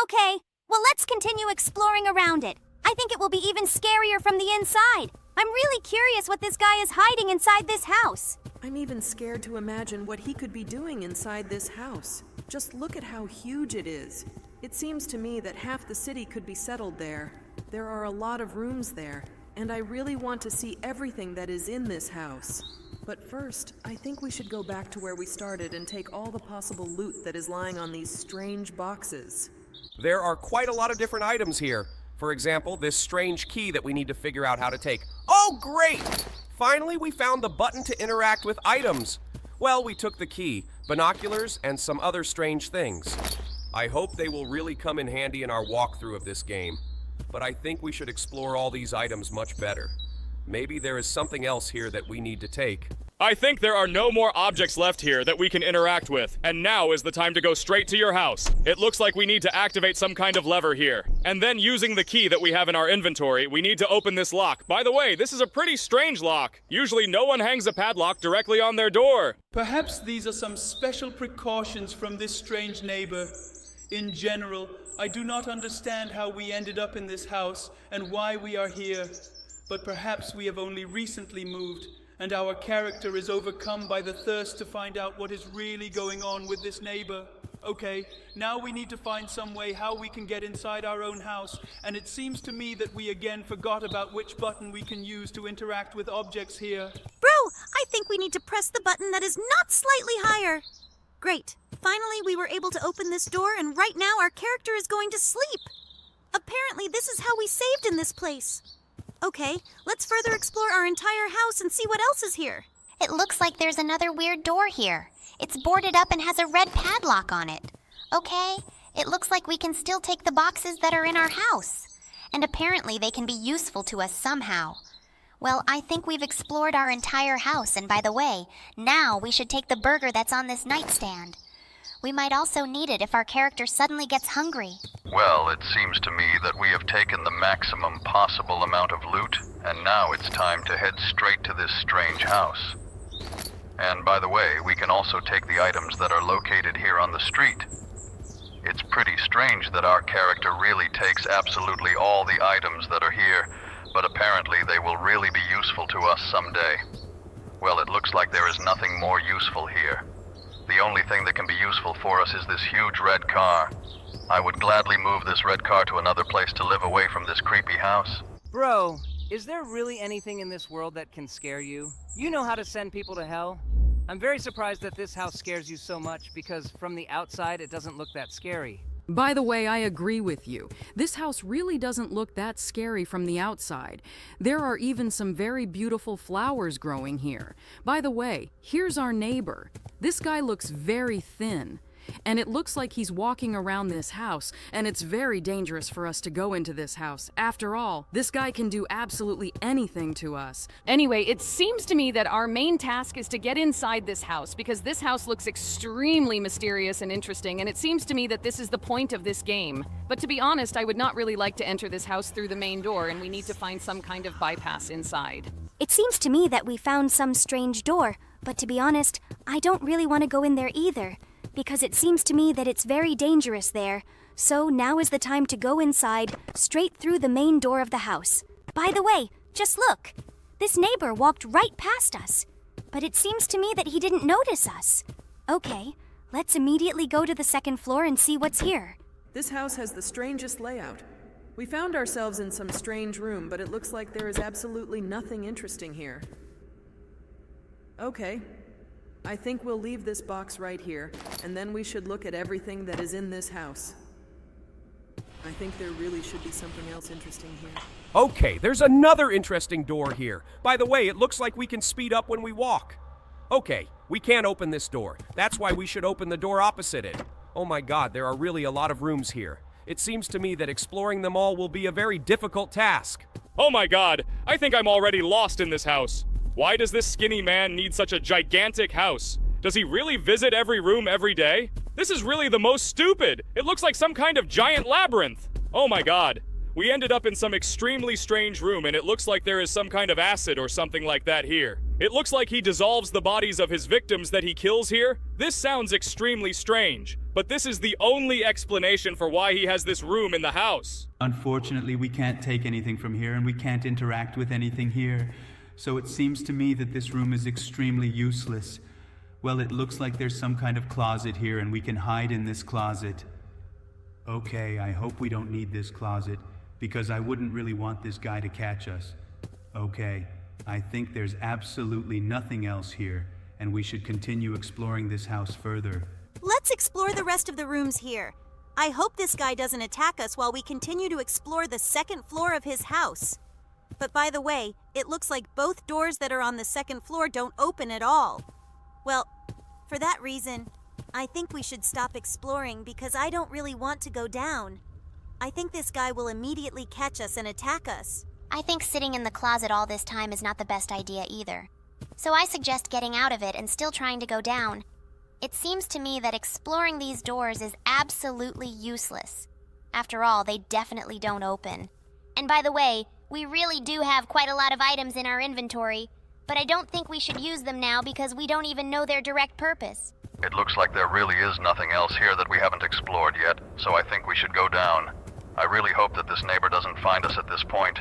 Okay, well, let's continue exploring around it. I think it will be even scarier from the inside. I'm really curious what this guy is hiding inside this house. I'm even scared to imagine what he could be doing inside this house. Just look at how huge it is. It seems to me that half the city could be settled there. There are a lot of rooms there, and I really want to see everything that is in this house. But first, I think we should go back to where we started and take all the possible loot that is lying on these strange boxes. There are quite a lot of different items here. For example, this strange key that we need to figure out how to take. Oh, great! Finally, we found the button to interact with items. Well, we took the key, binoculars, and some other strange things. I hope they will really come in handy in our walkthrough of this game. But I think we should explore all these items much better. Maybe there is something else here that we need to take. I think there are no more objects left here that we can interact with, and now is the time to go straight to your house. It looks like we need to activate some kind of lever here. And then using the key that we have in our inventory, we need to open this lock. By the way, this is a pretty strange lock. Usually no one hangs a padlock directly on their door. Perhaps these are some special precautions from this strange neighbor. In general, I do not understand how we ended up in this house and why we are here. But perhaps we have only recently moved, and our character is overcome by the thirst to find out what is really going on with this neighbor. Okay, now we need to find some way how we can get inside our own house, and it seems to me that we again forgot about which button we can use to interact with objects here. Bro, I think we need to press the button that is not slightly higher. Great. Finally, we were able to open this door, and right now our character is going to sleep. Apparently, this is how we saved in this place. Okay, let's further explore our entire house and see what else is here. It looks like there's another weird door here. It's boarded up and has a red padlock on it. Okay, it looks like we can still take the boxes that are in our house. And apparently they can be useful to us somehow. Well, I think we've explored our entire house, and by the way, now we should take the burger that's on this nightstand. We might also need it if our character suddenly gets hungry. Well, it seems to me that we have taken the maximum possible amount of loot, and now it's time to head straight to this strange house. And by the way, we can also take the items that are located here on the street. It's pretty strange that our character really takes absolutely all the items that are here, but apparently they will really be useful to us someday. Well, it looks like there is nothing more useful here. The only thing that can be useful for us is this huge red car. I would gladly move this red car to another place to live away from this creepy house. Bro, is there really anything in this world that can scare you? You know how to send people to hell? I'm very surprised that this house scares you so much because from the outside it doesn't look that scary. By the way, I agree with you. This house really doesn't look that scary from the outside. There are even some very beautiful flowers growing here. By the way, here's our neighbor. This guy looks very thin. And it looks like he's walking around this house, and it's very dangerous for us to go into this house. After all, this guy can do absolutely anything to us. Anyway, it seems to me that our main task is to get inside this house, because this house looks extremely mysterious and interesting, and it seems to me that this is the point of this game. But to be honest, I would not really like to enter this house through the main door, and we need to find some kind of bypass inside. It seems to me that we found some strange door, but to be honest, I don't really want to go in there either. Because it seems to me that it's very dangerous there. So now is the time to go inside, straight through the main door of the house. By the way, just look. This neighbor walked right past us. But it seems to me that he didn't notice us. Okay, let's immediately go to the second floor and see what's here. This house has the strangest layout. We found ourselves in some strange room, but it looks like there is absolutely nothing interesting here. Okay. I think we'll leave this box right here, and then we should look at everything that is in this house. I think there really should be something else interesting here. Okay, there's another interesting door here. By the way, it looks like we can speed up when we walk. Okay, we can't open this door. That's why we should open the door opposite it. Oh my god, there are really a lot of rooms here. It seems to me that exploring them all will be a very difficult task. Oh my god, I think I'm already lost in this house. Why does this skinny man need such a gigantic house? Does he really visit every room every day? This is really the most stupid. It looks like some kind of giant labyrinth. Oh my god. We ended up in some extremely strange room, and it looks like there is some kind of acid or something like that here. It looks like he dissolves the bodies of his victims that he kills here. This sounds extremely strange, but this is the only explanation for why he has this room in the house. Unfortunately, we can't take anything from here, and we can't interact with anything here. So it seems to me that this room is extremely useless. Well, it looks like there's some kind of closet here, and we can hide in this closet. Okay, I hope we don't need this closet, because I wouldn't really want this guy to catch us. Okay, I think there's absolutely nothing else here, and we should continue exploring this house further. Let's explore the rest of the rooms here. I hope this guy doesn't attack us while we continue to explore the second floor of his house. But by the way, it looks like both doors that are on the second floor don't open at all. Well, for that reason, I think we should stop exploring because I don't really want to go down. I think this guy will immediately catch us and attack us. I think sitting in the closet all this time is not the best idea either. So I suggest getting out of it and still trying to go down. It seems to me that exploring these doors is absolutely useless. After all, they definitely don't open. And by the way, we really do have quite a lot of items in our inventory, but I don't think we should use them now because we don't even know their direct purpose. It looks like there really is nothing else here that we haven't explored yet, so I think we should go down. I really hope that this neighbor doesn't find us at this point.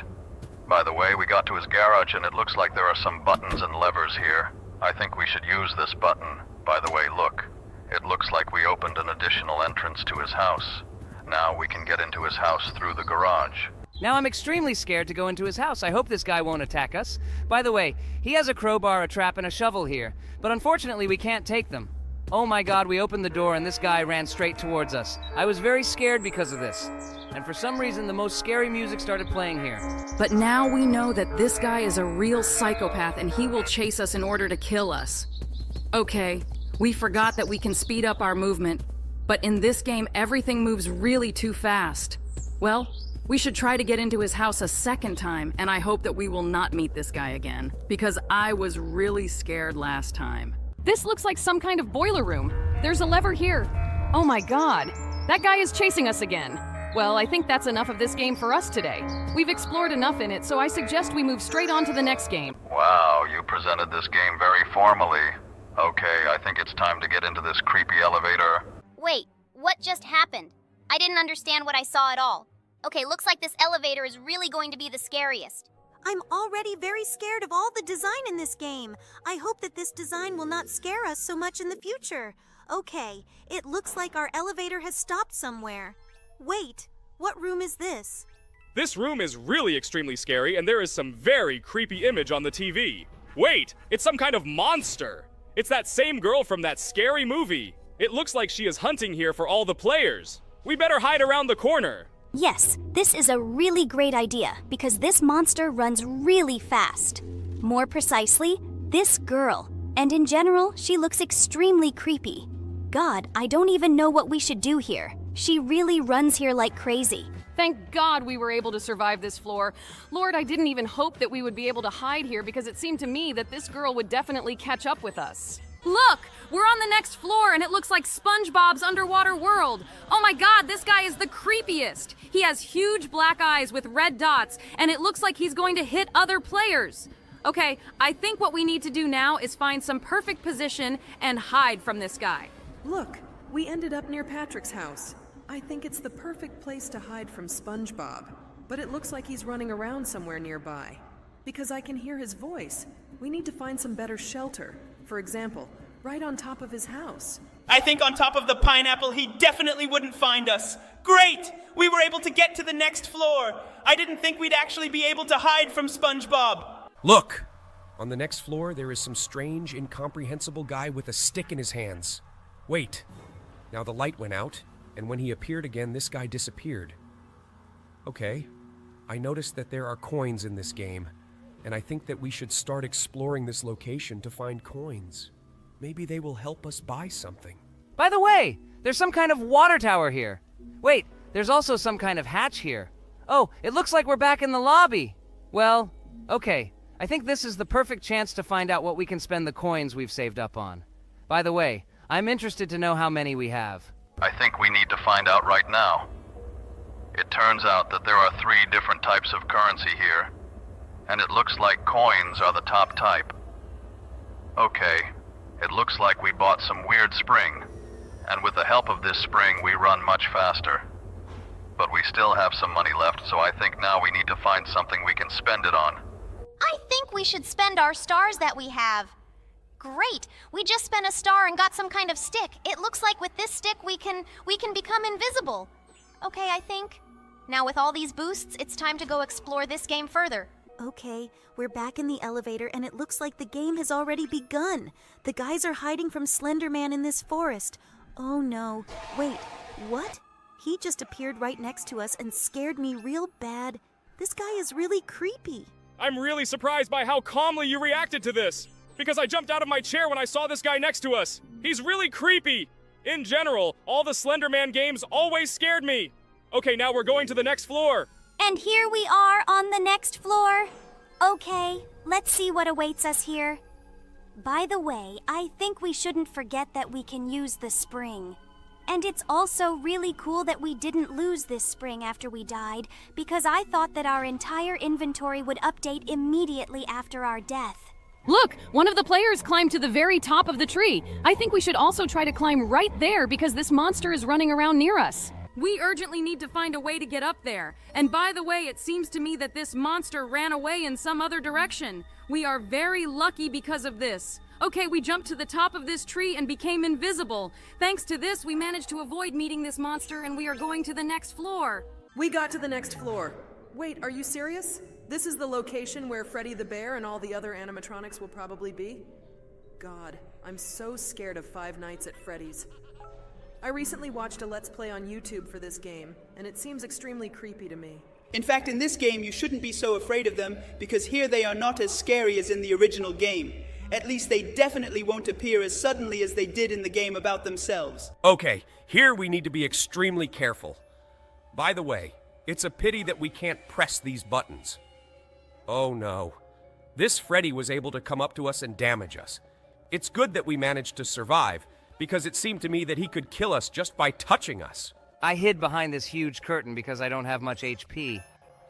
By the way, we got to his garage and it looks like there are some buttons and levers here. I think we should use this button. By the way, look. It looks like we opened an additional entrance to his house. Now we can get into his house through the garage. Now I'm extremely scared to go into his house. I hope this guy won't attack us. By the way, he has a crowbar, a trap, and a shovel here, but unfortunately we can't take them. Oh my god, we opened the door and this guy ran straight towards us. I was very scared because of this. And for some reason, the most scary music started playing here. But now we know that this guy is a real psychopath and he will chase us in order to kill us. Okay, we forgot that we can speed up our movement, but in this game, everything moves really too fast. Well, we should try to get into his house a second time, and I hope that we will not meet this guy again, because I was really scared last time. This looks like some kind of boiler room. There's a lever here. Oh my god, that guy is chasing us again. Well, I think that's enough of this game for us today. We've explored enough in it, so I suggest we move straight on to the next game. Wow, you presented this game very formally. Okay, I think it's time to get into this creepy elevator. Wait, what just happened? I didn't understand what I saw at all. Okay, looks like this elevator is really going to be the scariest. I'm already very scared of all the design in this game. I hope that this design will not scare us so much in the future. Okay, it looks like our elevator has stopped somewhere. Wait, what room is this? This room is really extremely scary, and there is some very creepy image on the TV. Wait, it's some kind of monster. It's that same girl from that scary movie. It looks like she is hunting here for all the players. We better hide around the corner. Yes, this is a really great idea because this monster runs really fast. More precisely, this girl. And in general, she looks extremely creepy. God, I don't even know what we should do here. She really runs here like crazy. Thank God we were able to survive this floor. Lord, I didn't even hope that we would be able to hide here because it seemed to me that this girl would definitely catch up with us. Look! We're on the next floor and it looks like SpongeBob's underwater world. Oh my god, this guy is the creepiest. He has huge black eyes with red dots and it looks like he's going to hit other players. Okay, I think what we need to do now is find some perfect position and hide from this guy. Look, we ended up near Patrick's house. I think it's the perfect place to hide from SpongeBob. But it looks like he's running around somewhere nearby. Because I can hear his voice. We need to find some better shelter. For example, right on top of his house. I think on top of the pineapple, he definitely wouldn't find us. Great! We were able to get to the next floor. I didn't think we'd actually be able to hide from SpongeBob. Look! On the next floor, there is some strange, incomprehensible guy with a stick in his hands. Wait. Now the light went out, and when he appeared again, this guy disappeared. Okay. I noticed that there are coins in this game, and I think that we should start exploring this location to find coins. Maybe they will help us buy something. By the way, there's some kind of water tower here. Wait, there's also some kind of hatch here. Oh, it looks like we're back in the lobby. Well, okay. I think this is the perfect chance to find out what we can spend the coins we've saved up on. By the way, I'm interested to know how many we have. I think we need to find out right now. It turns out that there are 3 different types of currency here, and it looks like coins are the top type. Okay, it looks like we bought some weird spring, and with the help of this spring we run much faster. But we still have some money left, so I think now we need to find something we can spend it on. I think we should spend our stars that we have. Great! We just spent a star and got some kind of stick. It looks like with this stick we can become invisible. Okay, I think. Now with all these boosts, it's time to go explore this game further. Okay, we're back in the elevator and it looks like the game has already begun. The guys are hiding from Slender Man in this forest. Oh no. Wait, what? He just appeared right next to us and scared me real bad. This guy is really creepy. I'm really surprised by how calmly you reacted to this, because I jumped out of my chair when I saw this guy next to us. He's really creepy. In general, all the Slender Man games always scared me. Okay, now we're going to the next floor. And here we are on the next floor. Okay, let's see what awaits us here. By the way, I think we shouldn't forget that we can use the spring. And it's also really cool that we didn't lose this spring after we died, because I thought that our entire inventory would update immediately after our death. Look, one of the players climbed to the very top of the tree. I think we should also try to climb right there because this monster is running around near us. We urgently need to find a way to get up there. And by the way, it seems to me that this monster ran away in some other direction. We are very lucky because of this. Okay, we jumped to the top of this tree and became invisible. Thanks to this, we managed to avoid meeting this monster and we are going to the next floor. We got to the next floor. Wait, are you serious? This is the location where Freddy the Bear and all the other animatronics will probably be? God, I'm so scared of Five Nights at Freddy's. I recently watched a Let's Play on YouTube for this game, and it seems extremely creepy to me. In fact, in this game, you shouldn't be so afraid of them because here they are not as scary as in the original game. At least they definitely won't appear as suddenly as they did in the game about themselves. Okay, here we need to be extremely careful. By the way, it's a pity that we can't press these buttons. Oh no. This Freddy was able to come up to us and damage us. It's good that we managed to survive, because it seemed to me that he could kill us just by touching us. I hid behind this huge curtain because I don't have much HP.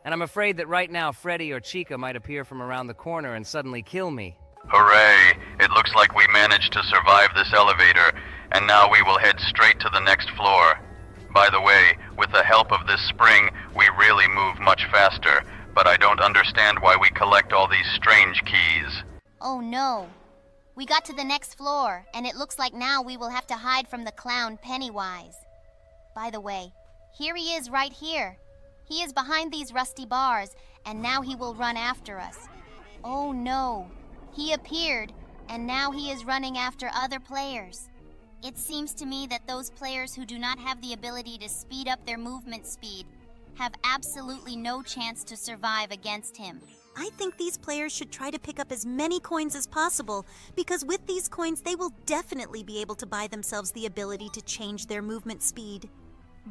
And I'm afraid that right now Freddy or Chica might appear from around the corner and suddenly kill me. Hooray! It looks like we managed to survive this elevator, and now we will head straight to the next floor. By the way, with the help of this spring, we really move much faster, but I don't understand why we collect all these strange keys. Oh no. We got to the next floor, and it looks like now we will have to hide from the clown Pennywise. By the way, here he is right here. He is behind these rusty bars, and now he will run after us. Oh no. He appeared, and now he is running after other players. It seems to me that those players who do not have the ability to speed up their movement speed have absolutely no chance to survive against him. I think these players should try to pick up as many coins as possible, because with these coins they will definitely be able to buy themselves the ability to change their movement speed.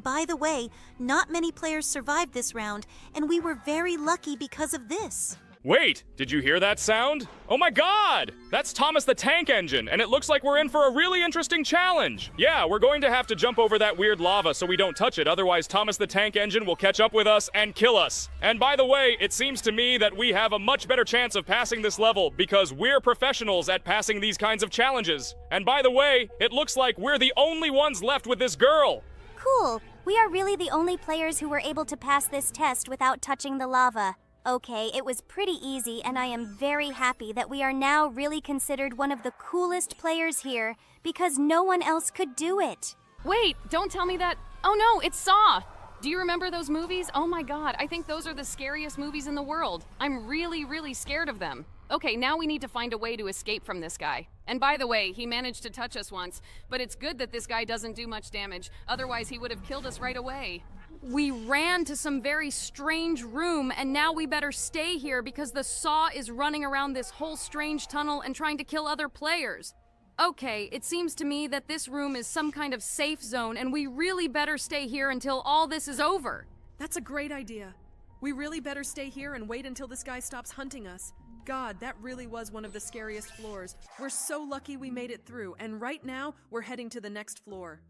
By the way, not many players survived this round, and we were very lucky because of this. Wait, did you hear that sound? Oh my god! That's Thomas the Tank Engine, and it looks like we're in for a really interesting challenge. Yeah, we're going to have to jump over that weird lava so we don't touch it, otherwise Thomas the Tank Engine will catch up with us and kill us. And by the way, it seems to me that we have a much better chance of passing this level because we're professionals at passing these kinds of challenges. And by the way, it looks like we're the only ones left with this girl. Cool. We are really the only players who were able to pass this test without touching the lava. Okay, it was pretty easy, and I am very happy that we are now really considered one of the coolest players here, because no one else could do it. Wait, don't tell me that. Oh no, it's Saw! Do you remember those movies? Oh my god, I think those are the scariest movies in the world. I'm really scared of them. Okay, now we need to find a way to escape from this guy. And by the way, he managed to touch us once, but it's good that this guy doesn't do much damage. Otherwise, he would have killed us right away. We ran to some very strange room, and now we better stay here because the Saw is running around this whole strange tunnel and trying to kill other players. Okay, it seems to me that this room is some kind of safe zone, and we really better stay here until all this is over. That's a great idea. We really better stay here and wait until this guy stops hunting us. God, that really was one of the scariest floors. We're so lucky we made it through, and right now, we're heading to the next floor.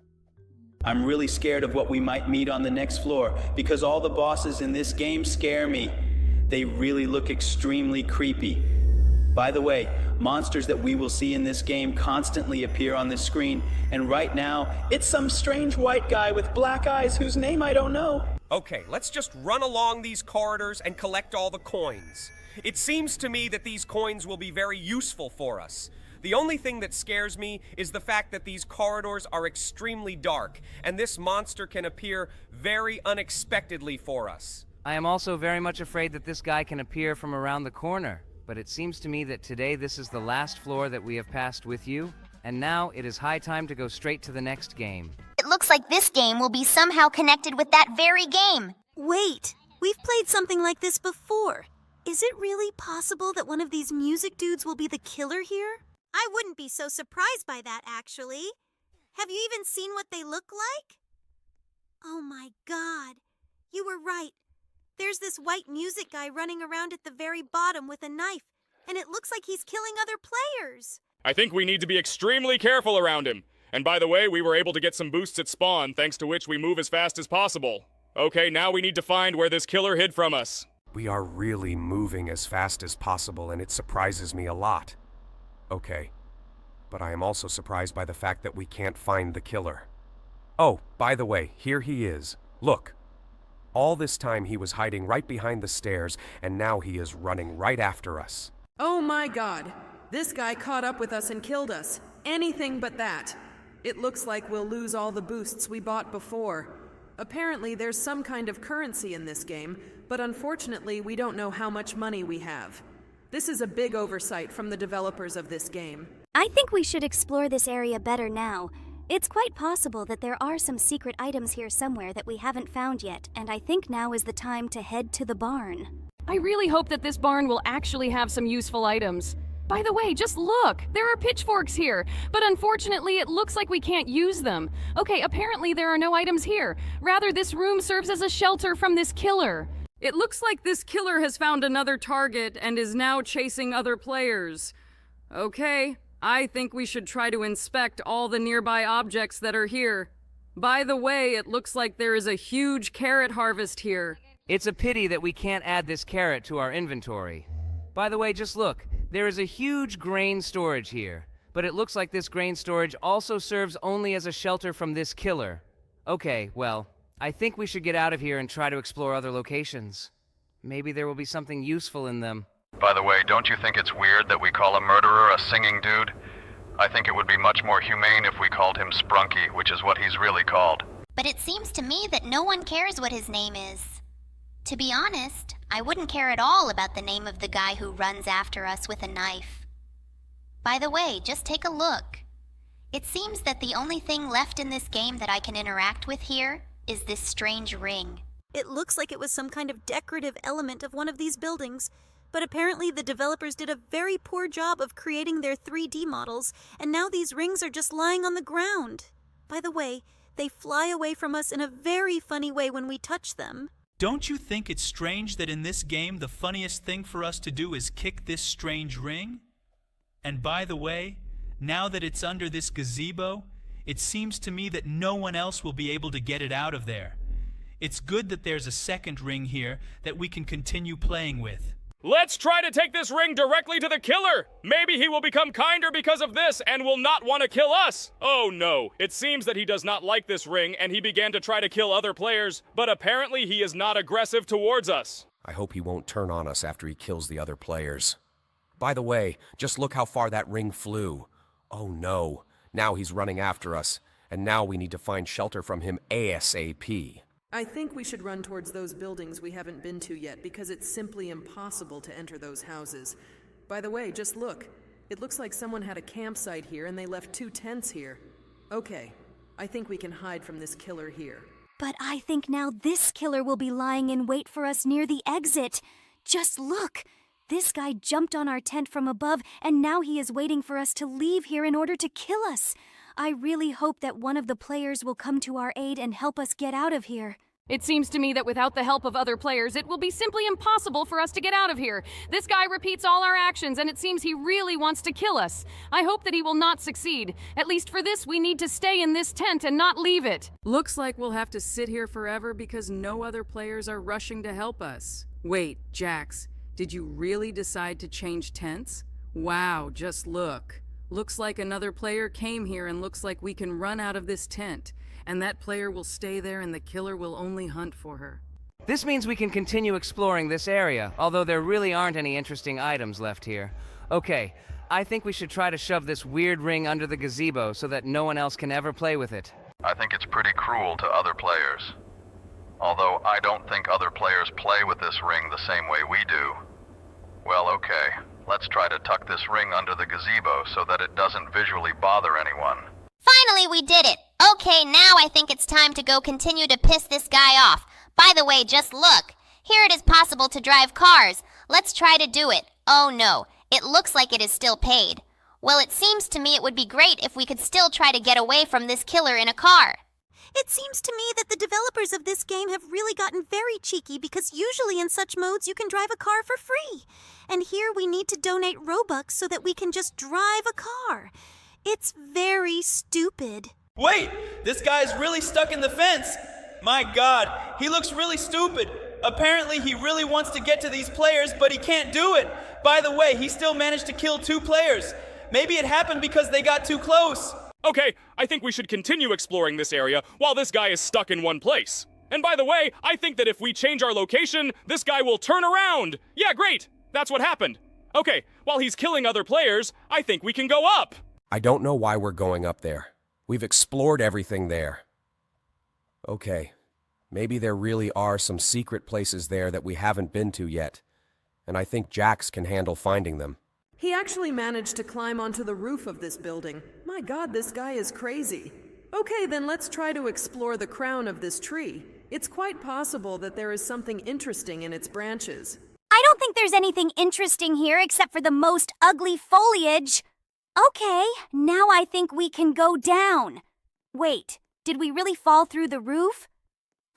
I'm really scared of what we might meet on the next floor, because all the bosses in this game scare me. They really look extremely creepy. By the way, monsters that we will see in this game constantly appear on the screen, and right now, it's some strange white guy with black eyes whose name I don't know. Okay, let's just run along these corridors and collect all the coins. It seems to me that these coins will be very useful for us. The only thing that scares me is the fact that these corridors are extremely dark, and this monster can appear very unexpectedly for us. I am also very much afraid that this guy can appear from around the corner, but it seems to me that today this is the last floor that we have passed with you, and now it is high time to go straight to the next game. It looks like this game will be somehow connected with that very game. Wait, we've played something like this before. Is it really possible that one of these music dudes will be the killer here? I wouldn't be so surprised by that, actually. Have you even seen what they look like? Oh my god, you were right. There's this white music guy running around at the very bottom with a knife, and it looks like he's killing other players. I think we need to be extremely careful around him. And by the way, we were able to get some boosts at spawn, thanks to which we move as fast as possible. Okay, now we need to find where this killer hid from us. We are really moving as fast as possible, and it surprises me a lot. Okay, but I am also surprised by the fact that we can't find the killer. Oh, by the way, here he is. Look. All this time he was hiding right behind the stairs, and now he is running right after us. Oh my god, this guy caught up with us and killed us. Anything but that. It looks like we'll lose all the boosts we bought before. Apparently there's some kind of currency in this game, but unfortunately we don't know how much money we have. This is a big oversight from the developers of this game. I think we should explore this area better now. It's quite possible that there are some secret items here somewhere that we haven't found yet, and I think now is the time to head to the barn. I really hope that this barn will actually have some useful items. By the way, just look! There are pitchforks here, but unfortunately it looks like we can't use them. Okay, apparently there are no items here. Rather, this room serves as a shelter from this killer. It looks like this killer has found another target and is now chasing other players. Okay, I think we should try to inspect all the nearby objects that are here. By the way, it looks like there is a huge carrot harvest here. It's a pity that we can't add this carrot to our inventory. By the way, just look. There is a huge grain storage here, but it looks like this grain storage also serves only as a shelter from this killer. Okay, well, I think we should get out of here and try to explore other locations. Maybe there will be something useful in them. By the way, don't you think it's weird that we call a murderer a singing dude? I think it would be much more humane if we called him Sprunky, which is what he's really called. But it seems to me that no one cares what his name is. To be honest, I wouldn't care at all about the name of the guy who runs after us with a knife. By the way, just take a look. It seems that the only thing left in this game that I can interact with here is this strange ring. It looks like it was some kind of decorative element of one of these buildings, but apparently the developers did a very poor job of creating their 3D models, and now these rings are just lying on the ground. By the way, they fly away from us in a very funny way when we touch them. Don't you think it's strange that in this game the funniest thing for us to do is kick this strange ring? And by the way, now that it's under this gazebo, it seems to me that no one else will be able to get it out of there. It's good that there's a second ring here that we can continue playing with. Let's try to take this ring directly to the killer! Maybe he will become kinder because of this and will not want to kill us! Oh no, it seems that he does not like this ring and he began to try to kill other players, but apparently he is not aggressive towards us. I hope he won't turn on us after he kills the other players. By the way, just look how far that ring flew. Oh no, now he's running after us, and now we need to find shelter from him ASAP. I think we should run towards those buildings we haven't been to yet because it's simply impossible to enter those houses. By the way, just look. It looks like someone had a campsite here and they left 2 tents here. Okay, I think we can hide from this killer here. But I think now this killer will be lying in wait for us near the exit. Just look! This guy jumped on our tent from above, and now he is waiting for us to leave here in order to kill us. I really hope that one of the players will come to our aid and help us get out of here. It seems to me that without the help of other players, it will be simply impossible for us to get out of here. This guy repeats all our actions, and it seems he really wants to kill us. I hope that he will not succeed. At least for this, we need to stay in this tent and not leave it. Looks like we'll have to sit here forever because no other players are rushing to help us. Wait, Jax, did you really decide to change tents? Wow, just look. Looks like another player came here and looks like we can run out of this tent. And that player will stay there and the killer will only hunt for her. This means we can continue exploring this area, although there really aren't any interesting items left here. Okay, I think we should try to shove this weird ring under the gazebo so that no one else can ever play with it. I think it's pretty cruel to other players. Although I don't think other players play with this ring the same way we do. Well, okay, let's try to tuck this ring under the gazebo so that it doesn't visually bother anyone. Finally, we did it! Okay, now I think it's time to go continue to piss this guy off. By the way, just look. Here it is possible to drive cars. Let's try to do it. Oh no, it looks like it is still paid. Well, it seems to me it would be great if we could still try to get away from this killer in a car. It seems to me that the developers of this game have really gotten very cheeky because usually in such modes you can drive a car for free. And here we need to donate Robux so that we can just drive a car. It's very stupid. Wait! This guy's really stuck in the fence! My god, he looks really stupid. Apparently he really wants to get to these players, but he can't do it. By the way, he still managed to kill 2 players. Maybe it happened because they got too close. Okay, I think we should continue exploring this area while this guy is stuck in one place. And by the way, I think that if we change our location, this guy will turn around. Yeah, great! That's what happened. Okay, while he's killing other players, I think we can go up. I don't know why we're going up there. We've explored everything there. Okay, maybe there really are some secret places there that we haven't been to yet, and I think Jax can handle finding them. He actually managed to climb onto the roof of this building. My God, this guy is crazy. Okay, then let's try to explore the crown of this tree. It's quite possible that there is something interesting in its branches. I don't think there's anything interesting here except for the most ugly foliage. Okay, now I think we can go down. Wait, did we really fall through the roof?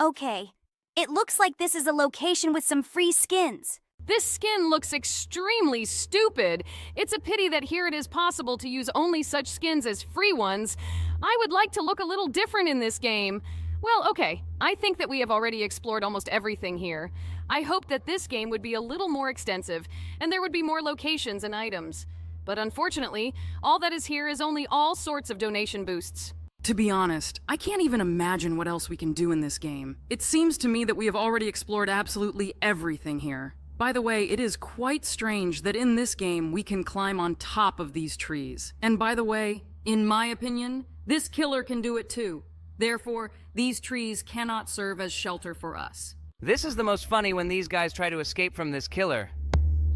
Okay, it looks like this is a location with some free skins. This skin looks extremely stupid. It's a pity that here it is possible to use only such skins as free ones. I would like to look a little different in this game. Well, okay, I think that we have already explored almost everything here. I hope that this game would be a little more extensive, and there would be more locations and items. But unfortunately, all that is here is only all sorts of donation boosts. To be honest, I can't even imagine what else we can do in this game. It seems to me that we have already explored absolutely everything here. By the way, it is quite strange that in this game we can climb on top of these trees. And by the way, in my opinion, this killer can do it too. Therefore, these trees cannot serve as shelter for us. This is the most funny when these guys try to escape from this killer.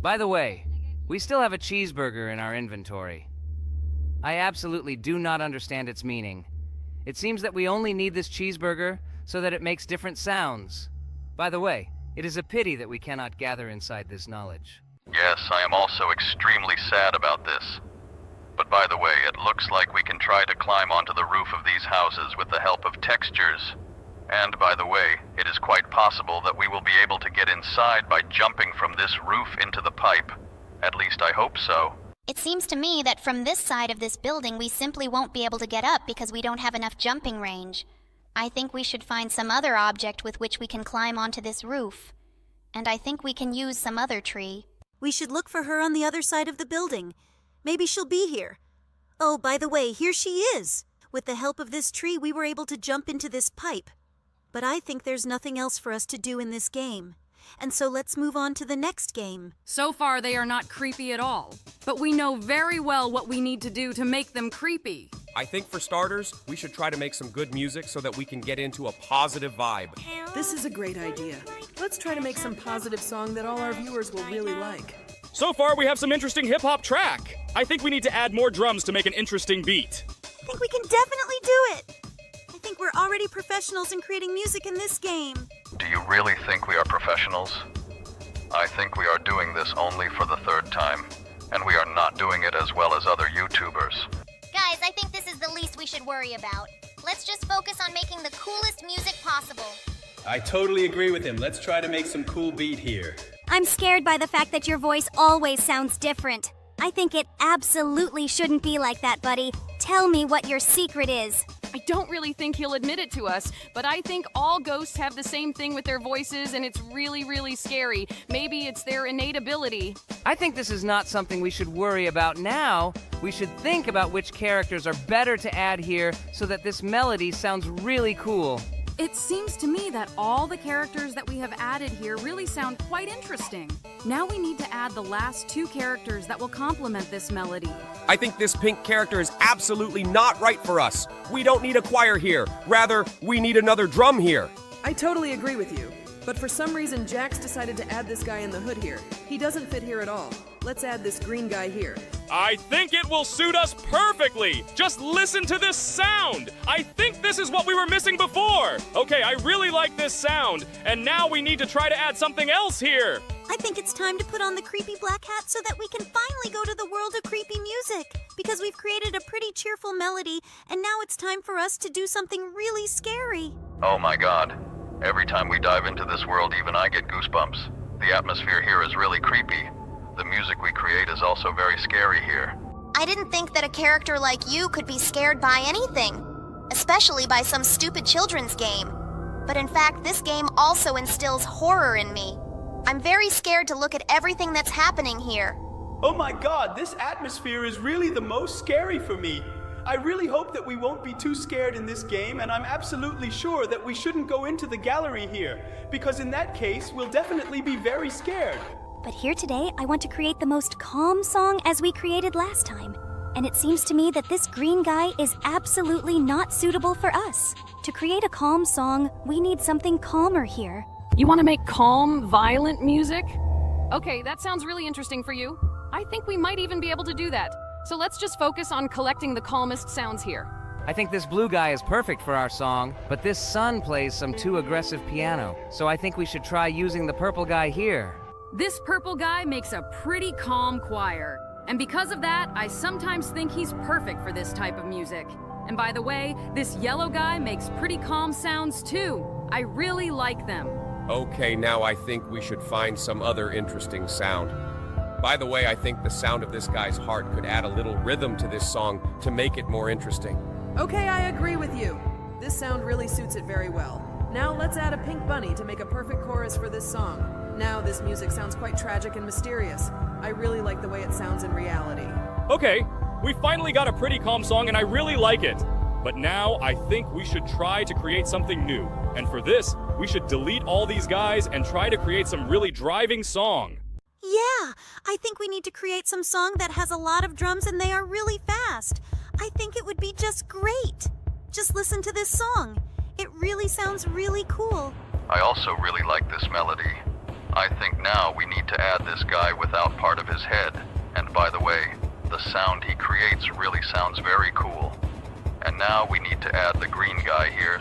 By the way, we still have a cheeseburger in our inventory. I absolutely do not understand its meaning. It seems that we only need this cheeseburger so that it makes different sounds. By the way, it is a pity that we cannot gather inside this knowledge. Yes, I am also extremely sad about this. But by the way, it looks like we can try to climb onto the roof of these houses with the help of textures. And by the way, it is quite possible that we will be able to get inside by jumping from this roof into the pipe. At least I hope so. It seems to me that from this side of this building we simply won't be able to get up because we don't have enough jumping range. I think we should find some other object with which we can climb onto this roof. And I think we can use some other tree. We should look for her on the other side of the building. Maybe she'll be here. Oh, by the way, here she is. With the help of this tree, we were able to jump into this pipe. But I think there's nothing else for us to do in this game. And so let's move on to the next game. So far, they are not creepy at all. But we know very well what we need to do to make them creepy. I think for starters, we should try to make some good music so that we can get into a positive vibe. This is a great idea. Let's try to make some positive song that all our viewers will really like. So far, we have some interesting hip-hop track. I think we need to add more drums to make an interesting beat. I think we can definitely do it. I think we're already professionals in creating music in this game. Do you really think we are professionals? I think we are doing this only for the third time, and we are not doing it as well as other YouTubers. Guys, I think this is the least we should worry about. Let's just focus on making the coolest music possible. I totally agree with him. Let's try to make some cool beat here. I'm scared by the fact that your voice always sounds different. I think it absolutely shouldn't be like that, buddy. Tell me what your secret is. I don't really think he'll admit it to us, but I think all ghosts have the same thing with their voices, and it's really, really scary. Maybe it's their innate ability. I think this is not something we should worry about now. We should think about which characters are better to add here so that this melody sounds really cool. It seems to me that all the characters that we have added here really sound quite interesting. Now we need to add the last two characters that will complement this melody. I think this pink character is absolutely not right for us. We don't need a choir here. Rather, we need another drum here. I totally agree with you. But for some reason, Jax decided to add this guy in the hood here. He doesn't fit here at all. Let's add this green guy here. I think it will suit us perfectly. Just listen to this sound. I think this is what we were missing before. Okay, I really like this sound. And now we need to try to add something else here. I think it's time to put on the creepy black hat so that we can finally go to the world of creepy music. Because we've created a pretty cheerful melody, and now it's time for us to do something really scary. Oh my God. Every time we dive into this world, even I get goosebumps. The atmosphere here is really creepy. The music we create is also very scary here. I didn't think that a character like you could be scared by anything, especially by some stupid children's game. But in fact, this game also instills horror in me. I'm very scared to look at everything that's happening here. Oh my God, this atmosphere is really the most scary for me. I really hope that we won't be too scared in this game, and I'm absolutely sure that we shouldn't go into the gallery here, because in that case, we'll definitely be very scared. But here today, I want to create the most calm song as we created last time. And it seems to me that this green guy is absolutely not suitable for us. To create a calm song, we need something calmer here. You want to make calm, violent music? Okay, that sounds really interesting for you. I think we might even be able to do that. So let's just focus on collecting the calmest sounds here. I think this blue guy is perfect for our song, but this sun plays some too aggressive piano, so I think we should try using the purple guy here. This purple guy makes a pretty calm choir. And because of that, I sometimes think he's perfect for this type of music. And by the way, this yellow guy makes pretty calm sounds too. I really like them. Okay, now I think we should find some other interesting sound. By the way, I think the sound of this guy's heart could add a little rhythm to this song to make it more interesting. Okay, I agree with you. This sound really suits it very well. Now let's add a pink bunny to make a perfect chorus for this song. Now this music sounds quite tragic and mysterious. I really like the way it sounds in reality. Okay, we finally got a pretty calm song and I really like it. But now I think we should try to create something new. And for this, we should delete all these guys and try to create some really driving song. Yeah, I think we need to create some song that has a lot of drums and they are really fast. I think it would be just great. Just listen to this song. It really sounds really cool. I also really like this melody. I think now we need to add this guy without part of his head. And by the way, the sound he creates really sounds very cool. And now we need to add the green guy here